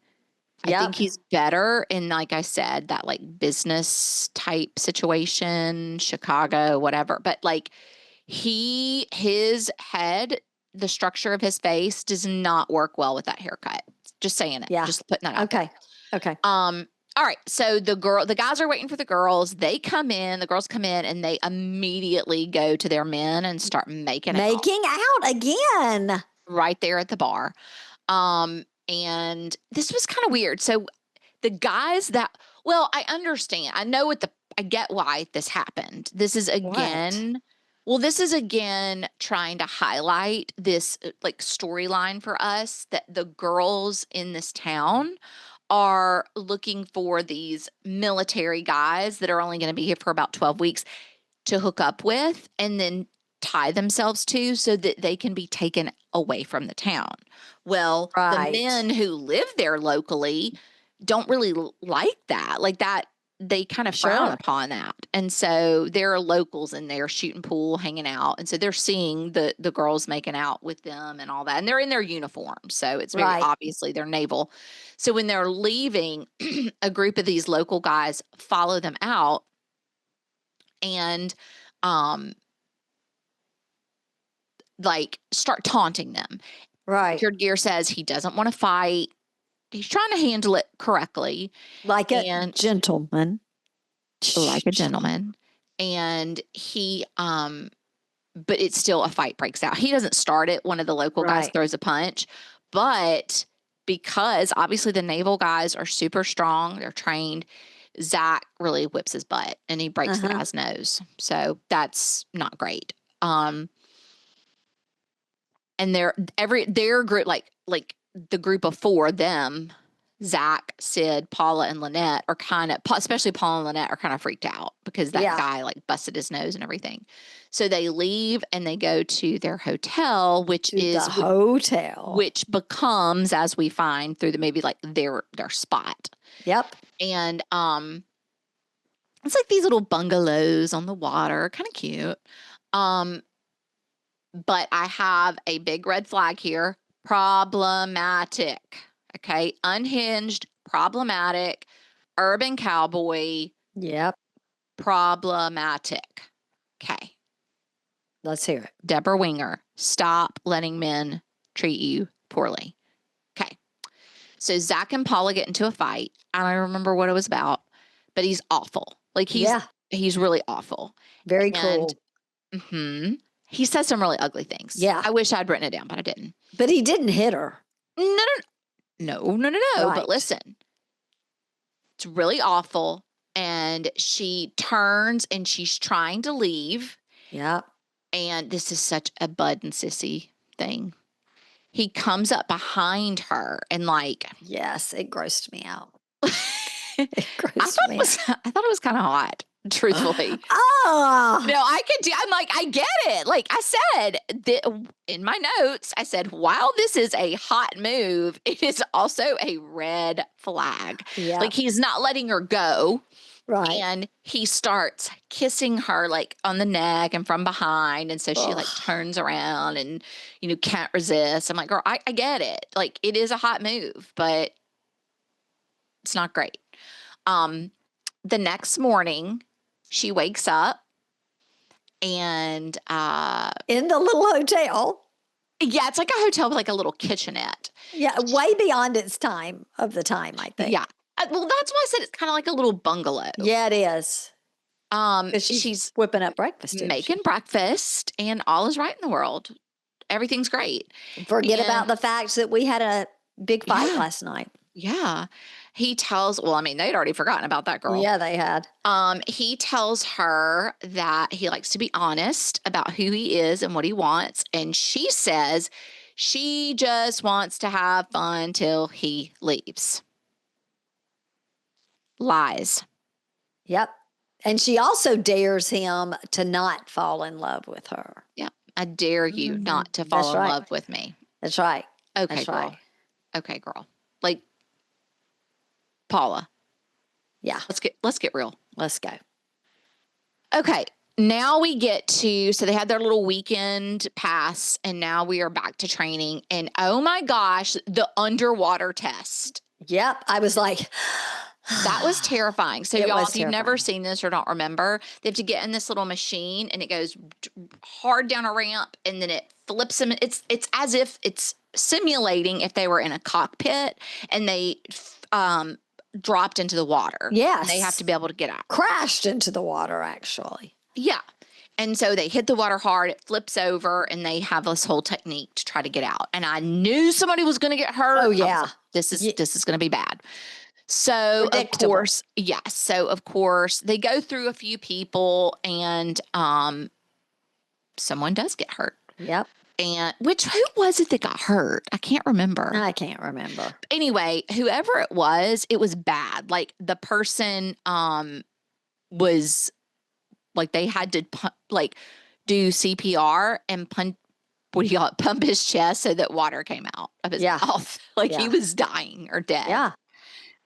I think he's better in, like I said, that like business type situation, Chicago, whatever. But like his head, the structure of his face does not work well with that haircut. Just saying it. Yeah. Just putting that out there. Okay. All right. So the guys are waiting for the girls. The girls come in and they immediately go to their men and start making out again. right there at the bar. And this was kind of weird. So the guys I understand. I get why this happened. This is again trying to highlight this like storyline for us that the girls in this town are looking for these military guys that are only going to be here for about 12 weeks to hook up with and then tie themselves to so that they can be taken away from the town. Well, the men who live there locally don't really like that. Like that, they kind of frown upon that. And so there are locals in there shooting pool, hanging out. And so they're seeing the girls making out with them and all that. And they're in their uniforms. So it's very obviously they're naval. So when they're leaving, a group of these local guys follow them out and like start taunting them. Right. Richard Gere says he doesn't want to fight. He's trying to handle it correctly. Like a gentleman. Like a gentleman. And he, but it's still a fight breaks out. He doesn't start it. One of the local guys throws a punch. But because obviously the naval guys are super strong, they're trained, Zack really whips his butt and he breaks the guy's nose. So that's not great. And their group, like the group of four of them, Zack, Sid, Paula, and Lynette are kind of, especially Paula and Lynette are kind of freaked out because that guy like busted his nose and everything. So they leave and they go to their hotel, which becomes, as we find through the movie, like their spot. Yep. And it's like these little bungalows on the water, kind of cute. But I have a big red flag here. Problematic. Okay. Unhinged, problematic, urban cowboy. Yep. Problematic. Okay. Let's hear it. Debra Winger, stop letting men treat you poorly. Okay. So Zack and Paula get into a fight. I don't remember what it was about, but he's awful. Like he's really awful. Very cool. He says some really ugly things. Yeah. I wish I'd written it down, but I didn't. But he didn't hit her. No. Right. But listen, it's really awful. And she turns and she's trying to leave. Yeah. And this is such a Bud and Sissy thing. He comes up behind her and like. Yes, it grossed me out. I thought it was kind of hot. Truthfully. Oh. No, I'm like, I get it. Like I said in my notes, I said, while this is a hot move, it is also a red flag. Yeah. Like he's not letting her go. Right. And he starts kissing her like on the neck and from behind. And so she like turns around and, can't resist. I'm like, girl, I get it. Like it is a hot move, but it's not great. The next morning, she wakes up and in the little hotel. Yeah, it's like a hotel with like a little kitchenette. Yeah, way beyond its time, I think. Yeah. Well, that's why I said it's kind of like a little bungalow. Yeah, it is. She's whipping up breakfast. Making breakfast and all is right in the world. Everything's great. Forget about the fact that we had a big fight last night. Yeah. He tells, well, I mean, they'd already forgotten about that girl. Yeah, they had. He tells her that he likes to be honest about who he is and what he wants. And she says she just wants to have fun till he leaves. Lies. Yep. And she also dares him to not fall in love with her. Yep. I dare you not to fall in love with me. That's right. Okay, That's girl. right. Okay, girl. Like, Paula. Yeah. Let's get real. Let's go. Okay. Now we get to, so they had their little weekend pass, and now we are back to training. And oh my gosh, the underwater test. Yep. I was like, that was terrifying. So, It y'all, was if you've never seen this or don't remember, they have to get in this little machine, and it goes hard down a ramp, and then it flips them. It's as if it's simulating if they were in a cockpit and they dropped into the water. Yes. And they have to be able to get out. Crashed into the water, actually. Yeah. And so they hit the water hard, it flips over, and they have this whole technique to try to get out. And I knew somebody was going to get hurt. Oh, yeah. This is going to be bad. So, of course, yes. So, of course, they go through a few people, and someone does get hurt. Yep. And who was it that got hurt? I can't remember. I can't remember. Anyway, whoever it was bad. Like, the person was like, they had to do CPR and pump his chest so that water came out of his mouth. Like, he was dying or dead. Yeah.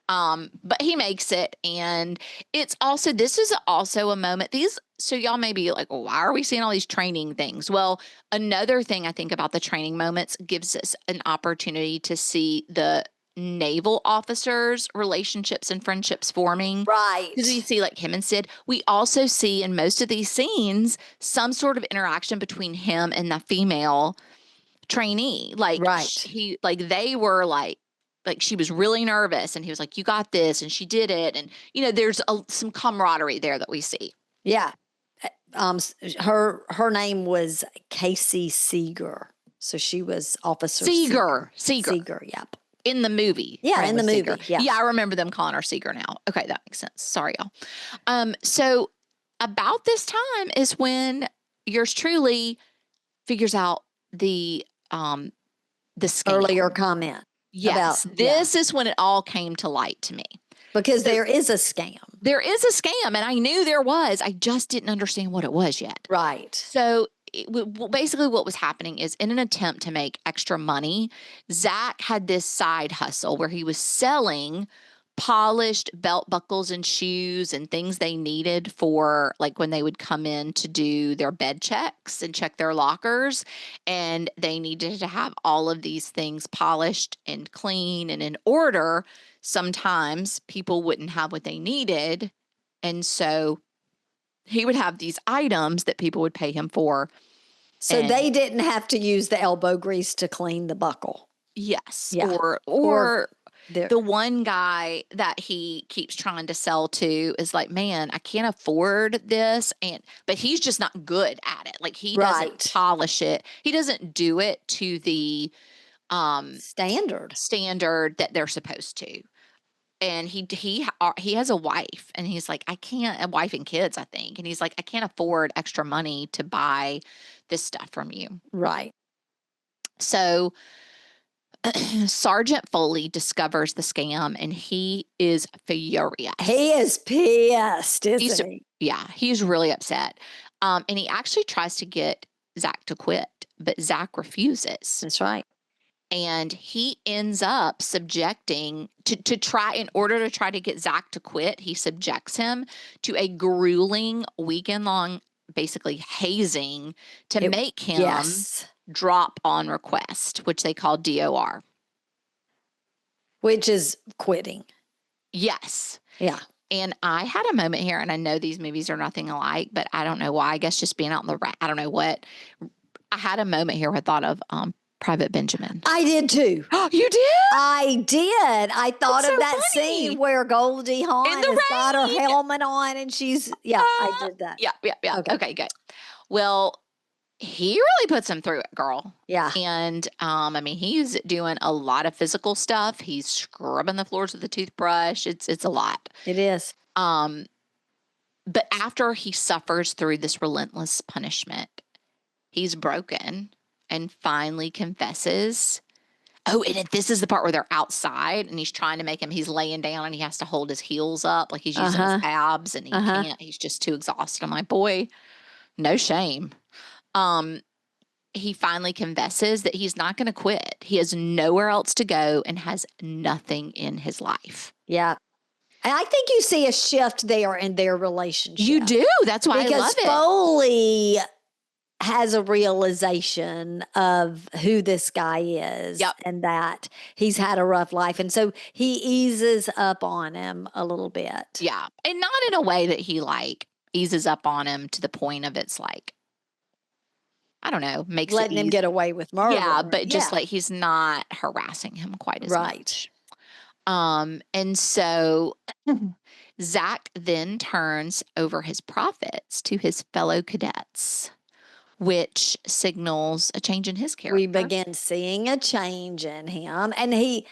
But he makes it, and this is also a moment. So y'all may be like, well, why are we seeing all these training things? Well, another thing I think about the training moments gives us an opportunity to see the naval officers' relationships and friendships forming. Right. Because we see like him and Sid. We also see in most of these scenes some sort of interaction between him and the female trainee. Like, they were like she was really nervous, and he was like, you got this, and she did it. And, there's some camaraderie there that we see. Yeah. Her name was Casey Seeger. So she was Officer Seeger. Yep. In the movie. Yeah, in the movie. Seeger. Yeah. Yeah, I remember them calling her Seeger now. Okay, that makes sense. Sorry, y'all. So about this time is when yours truly figures out the scam. Earlier comment. Yes. This is when it all came to light to me. Because there is a scam. There is a scam, and I knew there was. I just didn't understand what it was yet. Right. So basically what was happening is, in an attempt to make extra money, Zack had this side hustle where he was selling polished belt buckles and shoes and things they needed for, like, when they would come in to do their bed checks and check their lockers, and they needed to have all of these things polished and clean and in order. Sometimes people wouldn't have what they needed, and so he would have these items that people would pay him for. So they didn't have to use the elbow grease to clean the buckle. Yes. Yeah. Or the one guy that he keeps trying to sell to is like, man, I can't afford this. But he's just not good at it. Like, he doesn't polish it. He doesn't do it to the standard that they're supposed to. And he has a wife, and he's like, a wife and kids, I think. And he's like, I can't afford extra money to buy this stuff from you. Right. So Sergeant Foley discovers the scam, and he is furious. He is pissed, isn't he? Yeah, he's really upset. And he actually tries to get Zack to quit, but Zack refuses. That's right. And he ends up subjecting in order to try to get Zack to quit, he subjects him to a grueling weekend-long, basically hazing to make him drop on request, which they call DOR. Which is quitting. Yes. Yeah. And I had a moment here, and I know these movies are nothing alike, but I don't know why. I guess just being out in the I don't know what. I had a moment here where I thought of Private Benjamin. I did too. You did? I did. I thought of that scene where Goldie Hawn has got her helmet on, and she's, I did that. Yeah. Okay, good. Well, he really puts him through it, girl. Yeah. And I mean, he's doing a lot of physical stuff. He's scrubbing the floors with a toothbrush. It's a lot. It is. But after he suffers through this relentless punishment, he's broken and finally confesses. Oh, and this is the part where they're outside and he's trying to make him, he's laying down and he has to hold his heels up like he's using his abs and he can't, he's just too exhausted. I'm like, boy, no shame. He finally confesses that he's not going to quit. He has nowhere else to go and has nothing in his life. Yeah. And I think you see a shift there in their relationship. You do. That's why I love it. Because Foley has a realization of who this guy is and that he's had a rough life. And so he eases up on him a little bit. Yeah. And not in a way that he like eases up on him to the point of it's like, I don't know, makes letting him get away with murder. Yeah, but just like he's not harassing him quite as much. And so Zack then turns over his profits to his fellow cadets, which signals a change in his character. We begin seeing a change in him, and he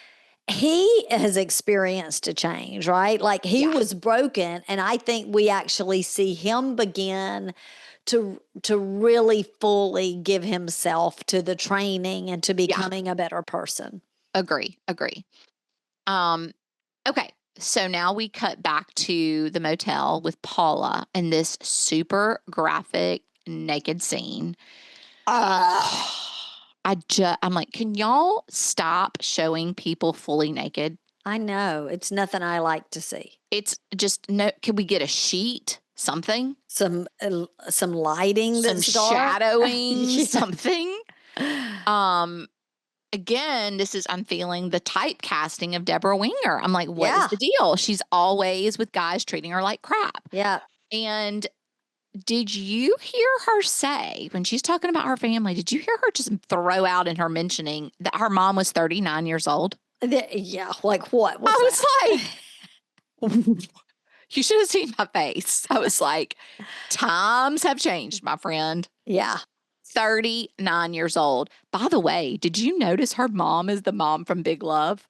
has experienced a change, right? Like he was broken, and I think we actually see him begin to really fully give himself to the training and to becoming a better person. Agree. Okay. So now we cut back to the motel with Paula and this super graphic naked scene. I'm like, can y'all stop showing people fully naked? I know. It's nothing I like to see. It's just no. Can we get a sheet? Something? Some lighting, some shadowing, something. Again, I'm feeling the typecasting of Debra Winger. I'm like, what is the deal? She's always with guys treating her like crap. Yeah. And did you hear her say, when she's talking about her family, did you hear her just throw out in her mentioning that her mom was 39 years old? Yeah. Like what? I was like, you should have seen my face. I was like, times have changed, my friend. Yeah. 39 years old. By the way, did you notice her mom is the mom from Big Love?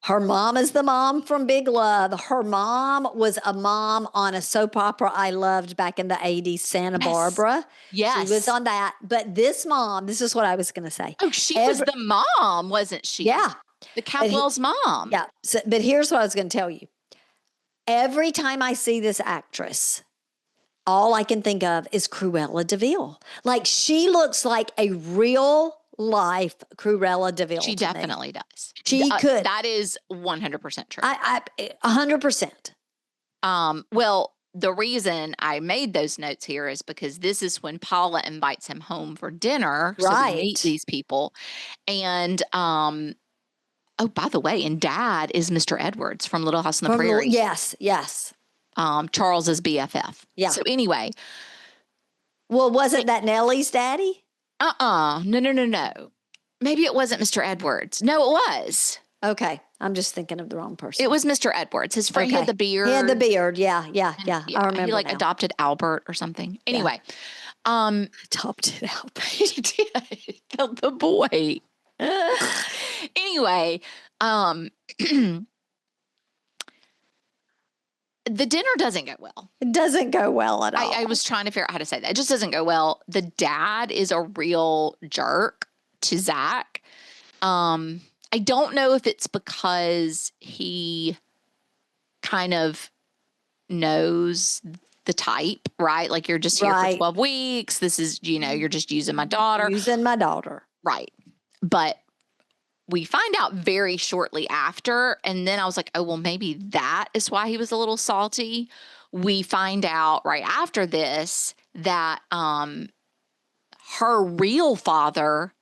Her mom is the mom from Big Love. Her mom was a mom on a soap opera I loved back in the 80s, Santa Barbara. Yes. She was on that. But this mom, this is what I was going to say. Oh, she was the mom, wasn't she? Yeah. The Capwell's mom. Yeah. So, but here's what I was going to tell you. Every time I see this actress, all I can think of is Cruella de Vil. Like she looks like a real life Cruella de Vil. She definitely does. She could. That is 100% true. 100%. Well, the reason I made those notes here is because this is when Paula invites him home for dinner. So we meet these people. And, oh, by the way, and Dad is Mr. Edwards from Little House on the Prairie. Yes. Charles's BFF. Yeah. So anyway. Well, wasn't that Nellie's daddy? No. Maybe it wasn't Mr. Edwards. No, it was. Okay. I'm just thinking of the wrong person. It was Mr. Edwards. His friend had the beard. He had the beard. Yeah. I remember. He adopted Albert or something. Anyway. Adopted Albert. He did. The boy. Anyway, the dinner doesn't go well. It doesn't go well at all. I was trying to figure out how to say that. It just doesn't go well. The dad is a real jerk to Zack. I don't know if it's because he kind of knows the type, right? Like you're just here for 12 weeks. This is, you're just using my daughter. Right. But we find out very shortly after, and then I was like, oh, well, maybe that is why he was a little salty. We find out right after this that her real father,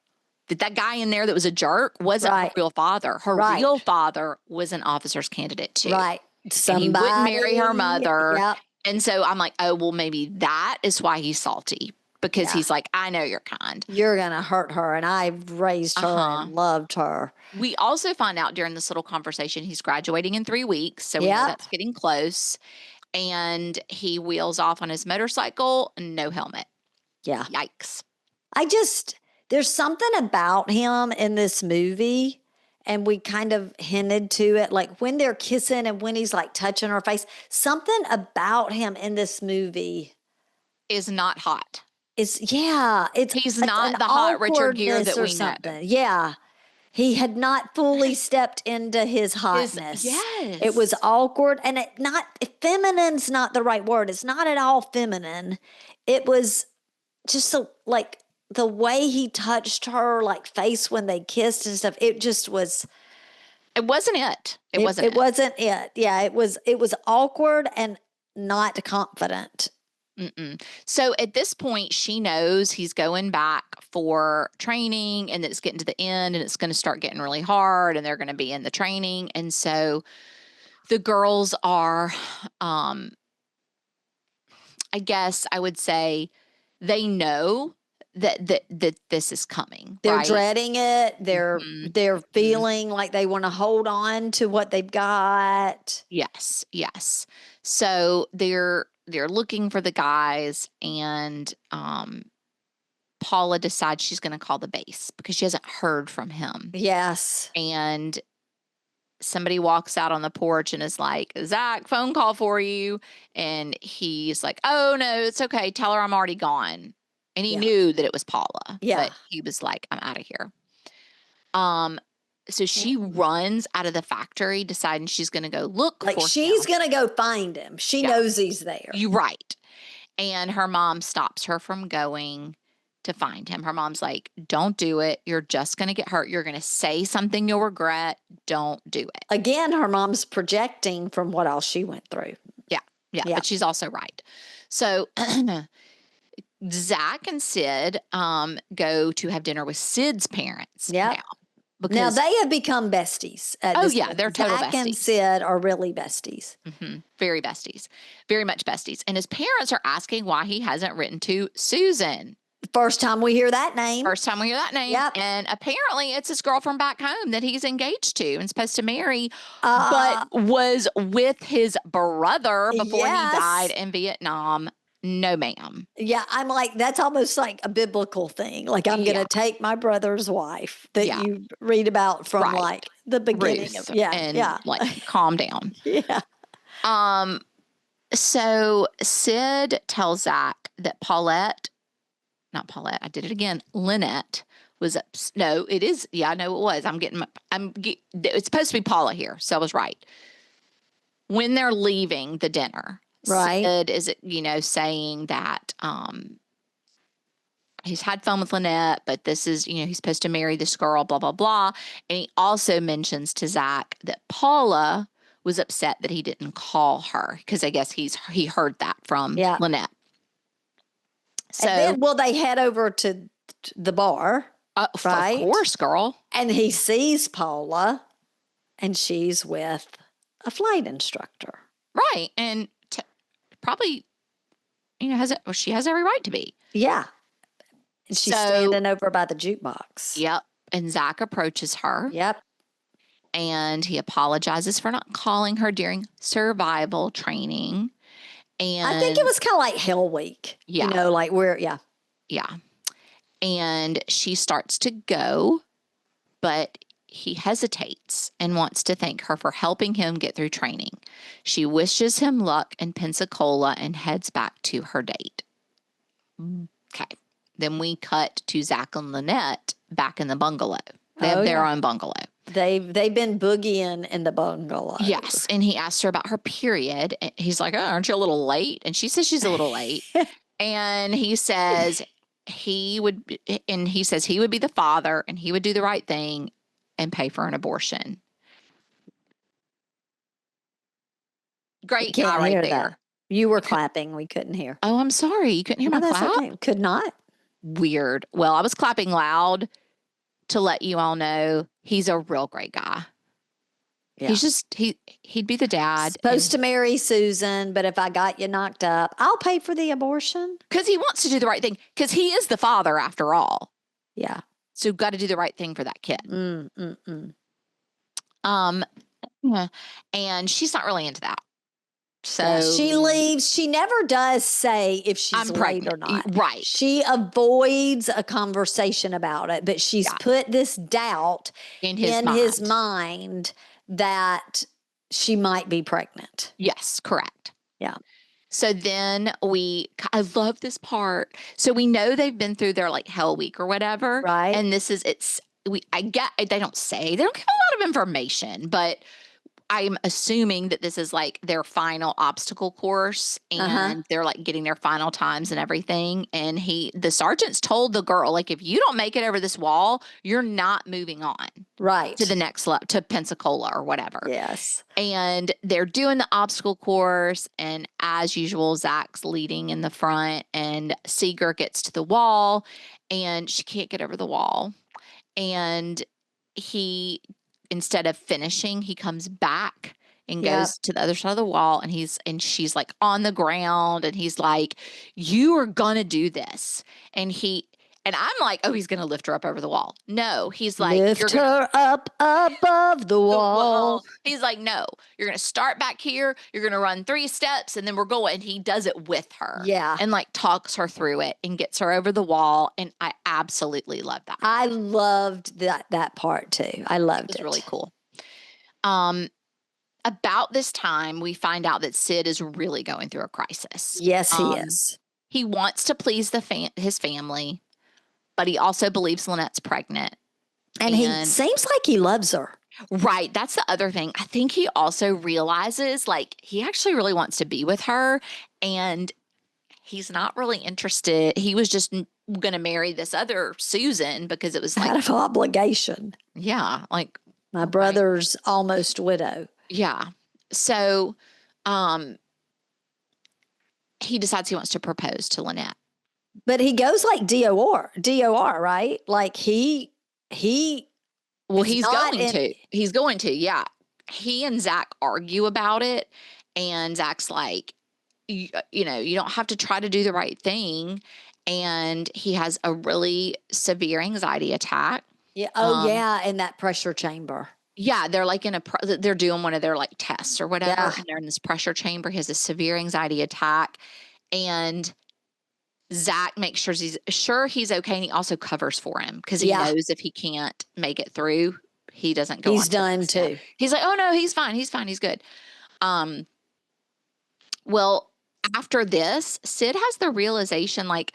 that guy in there that was a jerk, wasn't her real father. Her real father was an officer's candidate too. Right. And he wouldn't marry her mother. Yep. And so I'm like, oh, well, maybe that is why he's salty. Because he's like, I know you're kind. You're going to hurt her, and I've raised her and loved her. We also find out during this little conversation he's graduating in 3 weeks, so we know that's getting close. And he wheels off on his motorcycle, no helmet. Yeah. Yikes. there's something about him in this movie, and we kind of hinted to it, like when they're kissing and when he's like touching her face, something about him in this movie Is not hot. it's He's like not an the hot Richard Gere awkwardness that or we know. something. Yeah. He had not fully stepped into his hotness. It was Yes. awkward, and feminine's not the right word. It's not at all feminine. It was just so like the way he touched her like face when they kissed and stuff. It just was. It wasn't it. It wasn't It wasn't it. Yeah, it was awkward and not confident. Mm-mm. So at this point, she knows he's going back for training and that it's getting to the end and it's going to start getting really hard and they're going to be in the training. And so the girls are, I guess I would say they know that this is coming. They're right? dreading it. They're Mhm. feeling like they want to hold on to what they've got. Yes, yes. So they're looking for the guys, and Paula decides she's going to call the base because she hasn't heard from him. Yes. And somebody walks out on the porch and is like, "Zack, phone call for you." And he's like, "Oh no, it's okay. Tell her I'm already gone." And he Yeah. knew that it was Paula. Yeah. But he was like, "I'm out of here." So she runs out of the factory, deciding she's going to go look Like for she's him. going to go find him. She Yeah. knows he's there. You're right. And her mom stops her from going to find him. Her mom's like, "Don't do it. You're just going to get hurt. You're going to say something you'll regret. Don't do it." Again, her mom's projecting from what all she went through. Yeah. Yeah. But she's also right. So Zack and Sid go to have dinner with Sid's parents Yep. now. Now Because they have become besties. At Oh, this yeah, point. they're total Zack and besties. Sid are really besties. Very besties. Very much besties. And his parents are asking why he hasn't written to Susan. First time we hear that name. First time we hear that name. Yep. And apparently it's his girl from back home that he's engaged to and supposed to marry, but was with his brother before yes. he died in Vietnam. No, ma'am. Yeah, I'm like, that's almost like a biblical thing. Like, I'm going to take my brother's wife that Yeah. you read about from Right. like the beginning Ruth, of, yeah, and yeah. like calm down. Yeah. So Sid tells Zack that not Paulette, I did it again, Lynette was no, it is, yeah, I know it was. It's supposed to be Paula here, so I was right. When they're leaving the dinner, Right. Sid is, saying that he's had fun with Lynette, but this is, he's supposed to marry this girl, blah, blah, blah. And he also mentions to Zack that Paula was upset that he didn't call her because I guess he heard that from Lynette. So, and then, they head over to the bar, right? Of course, girl. And he sees Paula, and she's with a flight instructor. Right. And probably, she has every right to be. Yeah. And she's standing over by the jukebox. Yep. And Zack approaches her. Yep. And he apologizes for not calling her during survival training. And I think it was kind of like Hell Week. Yeah. Like yeah. Yeah. And she starts to go, but he hesitates and wants to thank her for helping him get through training. She wishes him luck in Pensacola and heads back to her date. Okay. Then we cut to Zack and Lynette back in the bungalow. They have their own bungalow. They've been boogieing in the bungalow. Yes. And he asked her about her period. And he's like, "Oh, aren't you a little late?" And she says she's a little late. And he says he would be the father and he would do the right thing and pay for an abortion. Great guy right there. That. You were clapping. We couldn't hear. Oh, I'm sorry. You couldn't hear my clap? Okay. Could not. Weird. Well, I was clapping loud to let you all know he's a real great guy. Yeah. He's just, he'd be the dad. Supposed to marry Susan, but if I got you knocked up, I'll pay for the abortion. Because he wants to do the right thing. Because he is the father after all. Yeah. So got to do the right thing for that kid. And she's not really into that. So she leaves. She never does say if she's I'm late pregnant. or not. Right. She avoids a conversation about it, but she's put this doubt In in his mind. mind that she might be pregnant. Yes, correct. Yeah. So then I love this part. So we know they've been through their like hell week or whatever. Right. And I get, they don't give a lot of information, but I'm assuming that this is like their final obstacle course and they're like getting their final times and everything. And the sergeant's told the girl, like, if you don't make it over this wall, you're not moving on. Right. To the next level, to Pensacola or whatever. Yes. And they're doing the obstacle course. And as usual, Zach's leading in the front and Seeger gets to the wall and she can't get over the wall. And instead of finishing, he comes back and goes to the other side of the wall and she's like on the ground and he's like, you are gonna do this. And I'm like, oh, he's gonna lift her up over the wall. No, he's like, lift her up above the wall. He's like, no, you're gonna start back here, you're gonna run 3 steps, and then we're going. And he does it with her. Yeah. And like talks her through it and gets her over the wall. And I absolutely love that. I loved that part too. I loved it. It was really cool. About this time, we find out that Sid is really going through a crisis. Yes, he is. He wants to please his family, but he also believes Lynette's pregnant. And he seems like he loves her. Right. That's the other thing. I think he also realizes, like, he actually really wants to be with her, and he's not really interested. He was just going to marry this other Susan because it was like out of obligation. Yeah. Like my brother's almost widow. Yeah. So he decides he wants to propose to Lynette. But he goes like DOR, right? Like he's going to, yeah. He and Zach argue about it, and Zach's like, you don't have to try to do the right thing. And he has a really severe anxiety attack. Yeah. Oh, yeah. In that pressure chamber. Yeah. They're like they're doing one of their like tests or whatever. Yeah. And they're in this pressure chamber. He has a severe anxiety attack, and Zach makes sure he's okay. And he also covers for him because he knows if he can't make it through, he doesn't go. He's done too. He's like, oh no, he's fine. He's fine. He's good. Well, after this, Sid has the realization, like,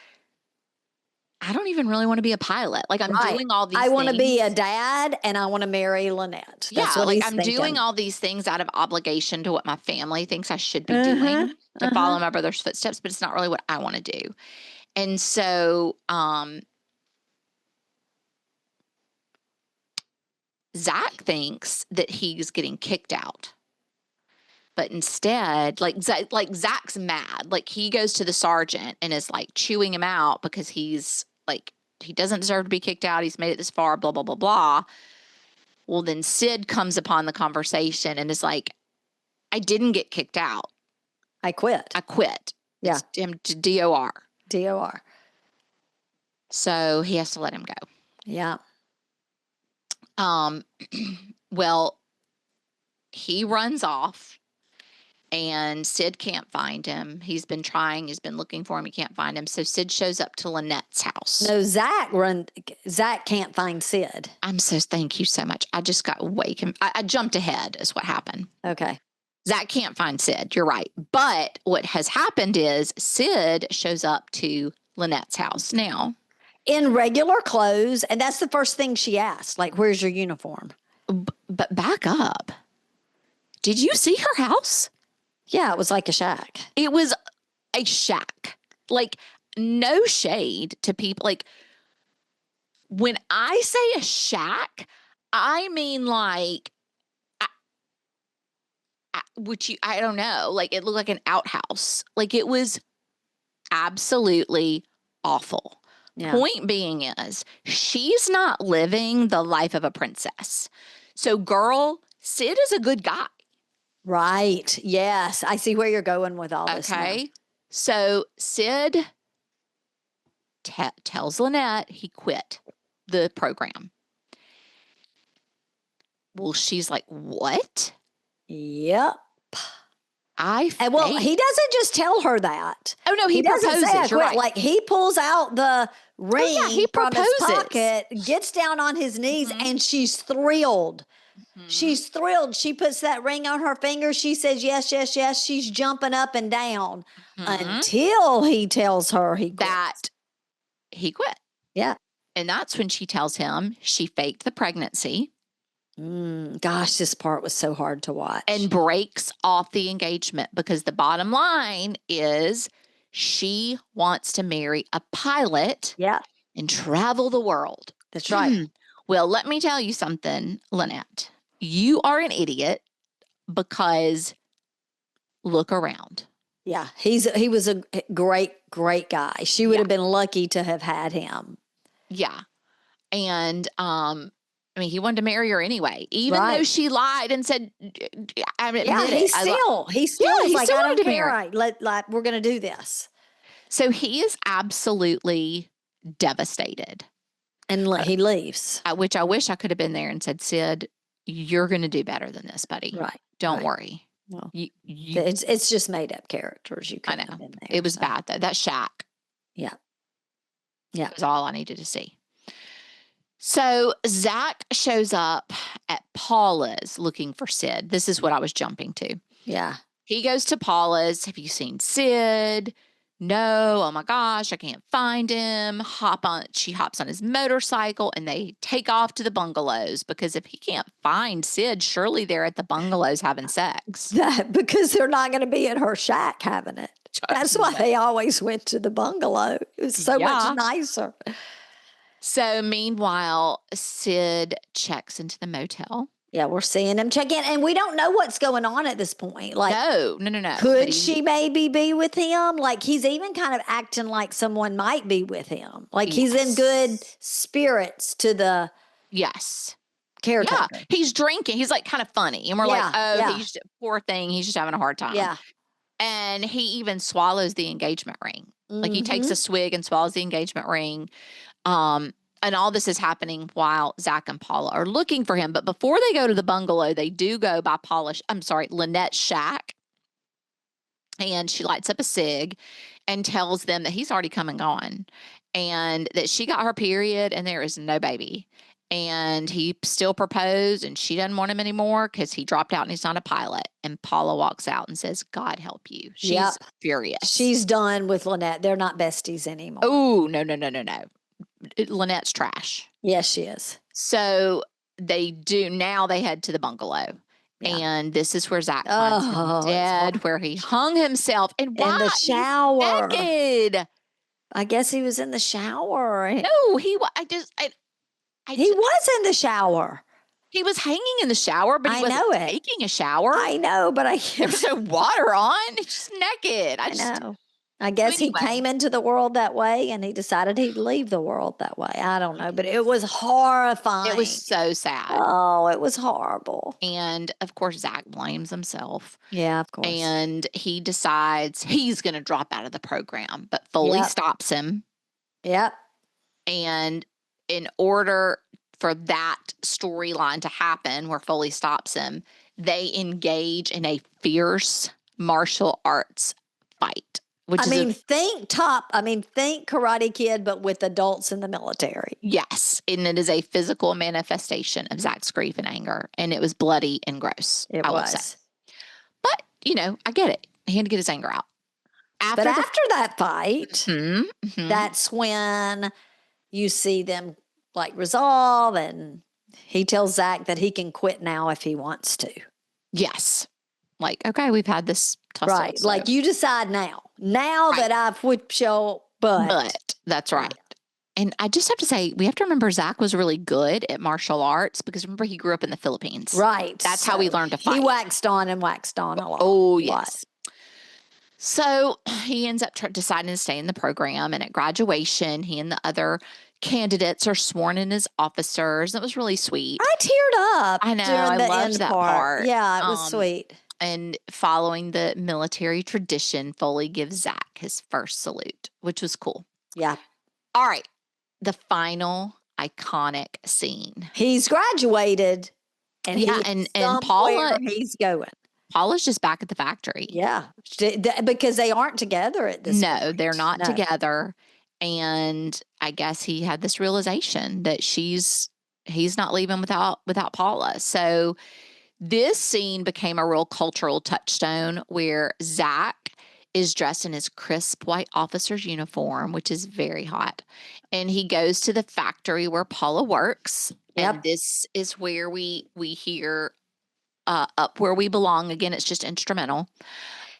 I don't even really want to be a pilot. Like, I'm doing all these things. I want to be a dad and I want to marry Lynette. That's what he's thinking. Doing all these things out of obligation to what my family thinks I should be doing to follow my brother's footsteps, but it's not really what I want to do. And so Zach thinks that he's getting kicked out. But instead, like Zach's mad. Like, he goes to the sergeant and is like chewing him out because he's like, he doesn't deserve to be kicked out. He's made it this far, blah, blah, blah, blah. Well, then Sid comes upon the conversation and is like, I didn't get kicked out. I quit. Yeah. It's DOR. DOR. So he has to let him go. Yeah. Well, he runs off. And Sid can't find him. He's been looking for him. He can't find him. So Sid shows up to Lynette's house. No, Zach can't find Sid. Thank you so much. I just got I jumped ahead is what happened. Okay. Zach can't find Sid. You're right. But what has happened is Sid shows up to Lynette's house now. In regular clothes. And that's the first thing she asked. Like, where's your uniform? But back up. Did you see her house? Yeah, it was like a shack. It was a shack. Like, no shade to people. Like, when I say a shack, I mean like, I don't know. Like, it looked like an outhouse. Like, it was absolutely awful. Yeah. Point being is, she's not living the life of a princess. So, girl, Sid is a good guy. Right. Yes. I see where you're going with all this. Okay. Now. So Sid tells Lynette he quit the program. Well, she's like, what? Yep. And well, he doesn't just tell her that. Oh, no, he doesn't proposes. say I You're quit. right. Like he pulls out the ring he from his proposes. pocket, gets down on his knees, and she's thrilled. She's thrilled. She puts that ring on her finger. She says, yes, yes, yes. She's jumping up and down until he tells her he quit. That he quit. Yeah. And that's when she tells him she faked the pregnancy. Gosh, this part was so hard to watch. And breaks off the engagement because the bottom line is she wants to marry a pilot and travel the world. That's right. Well, let me tell you something, Lynette. You are an idiot because look around. Yeah, he was a great, great guy. She would have been lucky to have had him. Yeah. And I mean, he wanted to marry her anyway, even though she lied and said, I admit he still is like, I don't care. We're going to do this. So he is absolutely devastated. And he leaves. Which I wish I could have been there and said, Sid, you're going to do better than this, buddy. Right. Don't worry. Well, it's just made up characters. You couldn't have been there. It was bad, though. That shack. Yeah. Yeah. That was all I needed to see. So Zack shows up at Paula's looking for Sid. This is what I was jumping to. Yeah. He goes to Paula's. Have you seen Sid? No. Oh my gosh, I can't find him. She hops on his motorcycle and they take off to the bungalows because if he can't find Sid, surely they're at the bungalows having sex. Because they're not going to be at her shack having it. That's why they always went to the bungalow. It was so much nicer. So meanwhile, Sid checks into the motel. Yeah, we're seeing him check in, and we don't know what's going on at this point. Like, no. Could she maybe be with him? Like, he's even kind of acting like someone might be with him. Like, he's in good spirits to the caretaker. Yeah, he's drinking. He's like kind of funny, and we're he's poor thing. He's just having a hard time. Yeah, and he even swallows the engagement ring. Like he takes a swig and swallows the engagement ring. And all this is happening while Zack and Paula are looking for him. But before they go to the bungalow, they do go by Lynette's shack. And she lights up a cig and tells them that he's already come and gone. And that she got her period and there is no baby. And he still proposed and she doesn't want him anymore because he dropped out and he's not a pilot. And Paula walks out and says, God help you. She's furious. She's done with Lynette. They're not besties anymore. Oh, no. Lynette's trash. Yes, she is. So they head to the bungalow. Yeah. And this is where Zack finds him dead, where he hung himself. And why? In the shower. He's naked. I guess he was in the shower. No, he was in the shower. He was hanging in the shower, but he wasn't taking a shower. I know, but there was no water on. He's just naked. I know. I guess he came into the world that way and he decided he'd leave the world that way. I don't know, but it was horrifying. It was so sad. Oh, it was horrible. And of course, Zack blames himself. Yeah, of course. And he decides he's going to drop out of the program, but Foley stops him. Yep. And in order for that storyline to happen, where Foley stops him, they engage in a fierce martial arts fight. Think Karate Kid, but with adults in the military. Yes. And it is a physical manifestation of Zack's grief and anger. And it was bloody and gross. It was. But, I get it. He had to get his anger out. After that fight, that's when you see them resolve, and he tells Zack that he can quit now if he wants to. Yes. Okay, we've had this tussle. Right. So. You decide now. Now that I've whipped your butt. But that's right. And I just have to say, we have to remember Zack was really good at martial arts because remember he grew up in the Philippines. Right. That's how he learned to fight. He waxed on a lot. Oh, yes. So he ends up deciding to stay in the program. And at graduation, he and the other candidates are sworn in as officers. It was really sweet. I teared up. I know. I loved that part. Yeah, it was sweet. And following the military tradition, Foley gives Zack his first salute, which was cool. Yeah. All right. The final iconic scene. He's graduated. And and Paula, he's going. Paula's just back at the factory. Yeah. Because they aren't together at this point. No, they're not No. together. And I guess he had this realization that he's not leaving without Paula. So this scene became a real cultural touchstone where Zack is dressed in his crisp white officer's uniform, which is very hot. And he goes to the factory where Paula works. Yep. And this is where we hear Up Where We Belong. Again, it's just instrumental.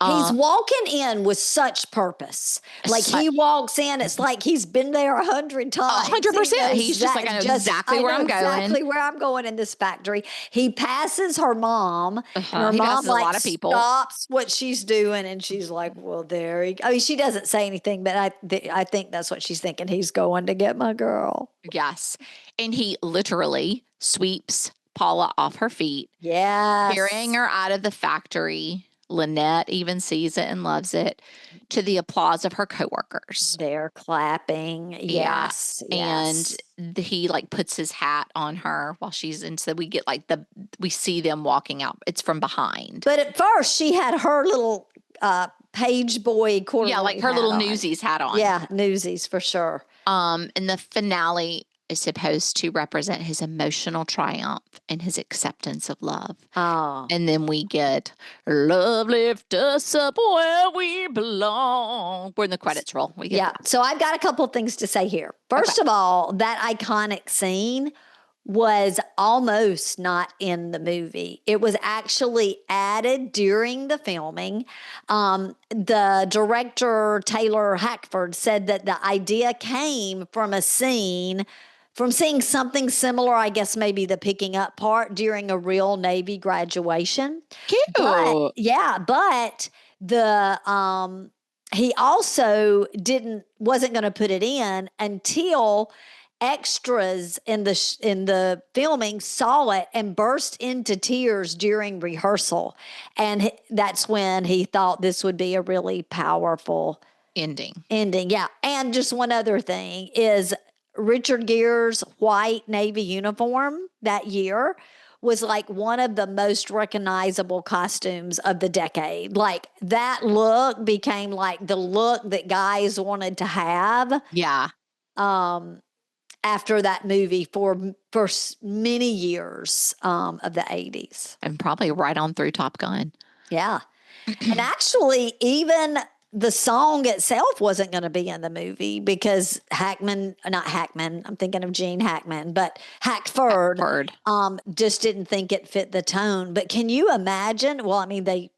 He's walking in with such purpose. Like he walks in, it's like he's been there 100 times. 100%. He's just like, I know exactly where I'm going. Exactly where I'm going in this factory. He passes her mom. And her He mom passes a lot of people. stops what she's doing. And she's like, well, there he goes. I mean, she doesn't say anything, but I think that's what she's thinking. He's going to get my girl. Yes. And he literally sweeps Paula off her feet. Yes. Carrying her out of the factory. Lynette even sees it and loves it, to the applause of her coworkers. They're clapping. Yes. Yes. And he like puts his hat on her while she's in. So we get like we see them walking out. It's from behind. But at first she had her little page boy corduroy. Yeah, like her little Newsies hat on. Yeah, Newsies for sure. And the finale is supposed to represent his emotional triumph and his acceptance of love. Oh. And then we get love lift us up where we belong. We're in the credits roll. We get that. So I've got a couple of things to say here. First of all, that iconic scene was almost not in the movie. It was actually added during the filming. The director, Taylor Hackford, said that the idea came from a scene from seeing something similar, I guess maybe the picking up part during a real Navy graduation. Cute. But the he also wasn't going to put it in until extras in the filming saw it and burst into tears during rehearsal, and that's when he thought this would be a really powerful ending. Yeah, and just one other thing is Richard Gere's white Navy uniform that year was like one of the most recognizable costumes of the decade. Like that look became like the look that guys wanted to have. Yeah. After that movie for many years of the 80s. And probably right on through Top Gun. Yeah. And actually, even the song itself wasn't going to be in the movie because I'm thinking of Gene Hackman, but Hackford. Just didn't think it fit the tone. But can you imagine? Well, I mean,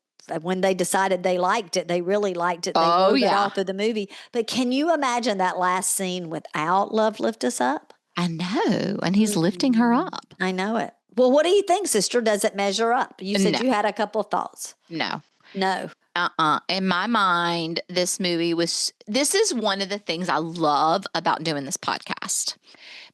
when they decided they liked it, they really liked it. They wrote it off of the movie. But can you imagine that last scene without Love Lift Us Up? I know. And he's lifting her up. I know it. Well, what do you think, sister? Does it measure up? You said you had a couple of thoughts. No. In my mind, this is one of the things I love about doing this podcast,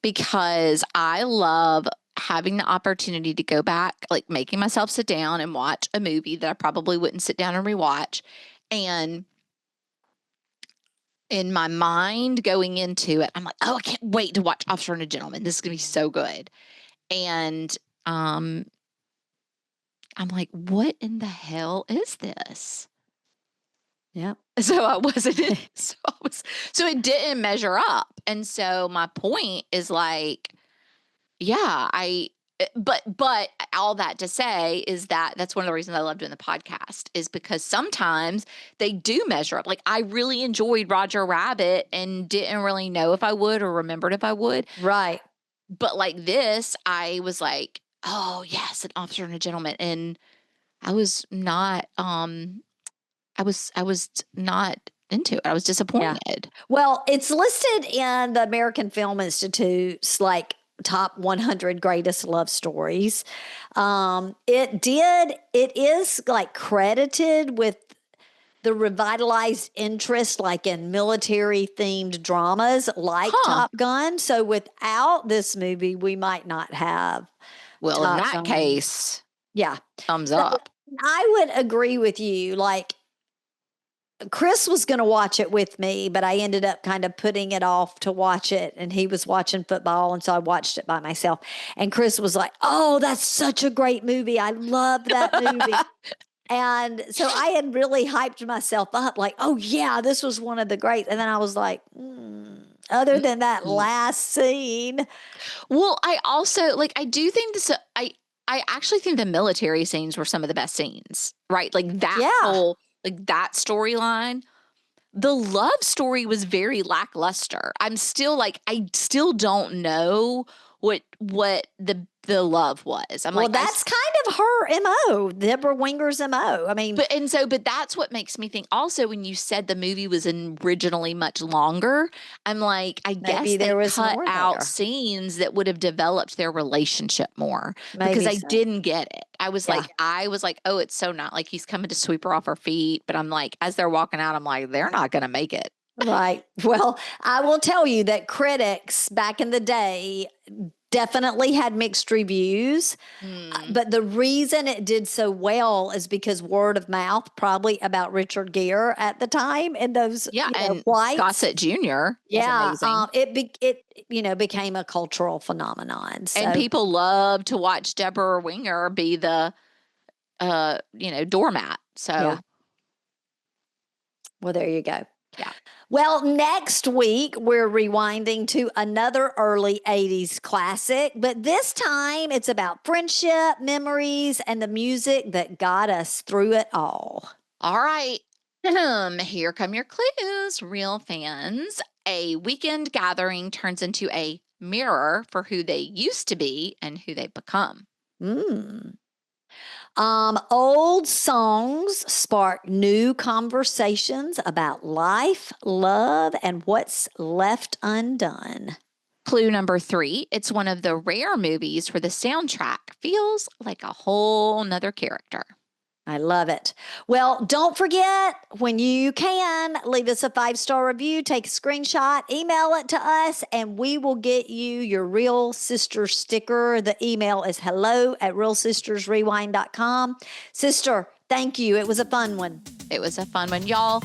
because I love having the opportunity to go back, like making myself sit down and watch a movie that I probably wouldn't sit down and rewatch. And in my mind going into it, I'm like, oh, I can't wait to watch Officer and a Gentleman. This is going to be so good. And I'm like, what in the hell is this? Yeah. So I wasn't, so it didn't measure up. And so my point is like, yeah, but all that to say is that's one of the reasons I love doing the podcast, is because sometimes they do measure up. Like I really enjoyed Roger Rabbit and didn't really know if I would or remembered if I would. Right. But like this, I was like, oh yes, An Officer and a Gentleman. And I was not, I was not into it. I was disappointed. Yeah. Well, it's listed in the American Film Institute's like top 100 greatest love stories. It is like credited with the revitalized interest like in military themed dramas like Top Gun. So without this movie, we might not have. Well, in that case, thumbs up. I would agree with you. Like Chris was going to watch it with me, but I ended up kind of putting it off to watch it, and he was watching football, and so I watched it by myself. And Chris was like, "Oh, that's such a great movie. I love that movie." And so I had really hyped myself up like, oh, yeah, this was one of the greats. And then I was like, other than that last scene. Well, I also like, I do think this, I actually think the military scenes were some of the best scenes, right? Like that whole, like that storyline. The love story was very lackluster. I'm still like, I still don't know what the love was. I'm Well, like, that's kind of her MO, Debra Winger's MO. I mean, but that's what makes me think also when you said the movie was originally much longer, I'm like, I guess maybe they there was cut more out there. scenes that would have developed their relationship more because Maybe I so. didn't get it. I was like, oh, it's so not like he's coming to sweep her off her feet. But I'm like, as they're walking out, I'm like, they're not going to make it. Right. Well, I will tell you that critics back in the day definitely had mixed reviews. But the reason it did so well is because word of mouth, probably about Richard Gere at the time, and those and whites. Gossett Jr. is amazing. It became a cultural phenomenon. So. And people love to watch Debra Winger be the doormat. So yeah. Well, there you go. Yeah. Well, next week, we're rewinding to another early 80s classic, but this time it's about friendship, memories, and the music that got us through it all. All right. Here come your clues, real fans. A weekend gathering turns into a mirror for who they used to be and who they've become. Old songs spark new conversations about life, love, and what's left undone. Clue number 3, it's one of the rare movies where the soundtrack feels like a whole nother character. I love it. Well, don't forget, when you can, leave us a 5-star review, take a screenshot, email it to us, and we will get you your Real Sisters sticker. The email is hello@realsistersrewind.com. Sister, thank you. It was a fun one. It was a fun one. Y'all,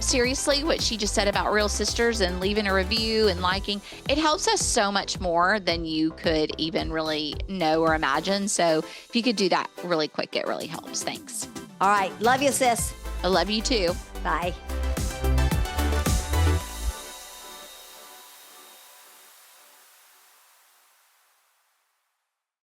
seriously, what she just said about Real Sisters and leaving a review and liking, it helps us so much more than you could even really know or imagine. So if you could do that really quick, it really helps. Thanks. All right. Love you, sis. I love you too. Bye.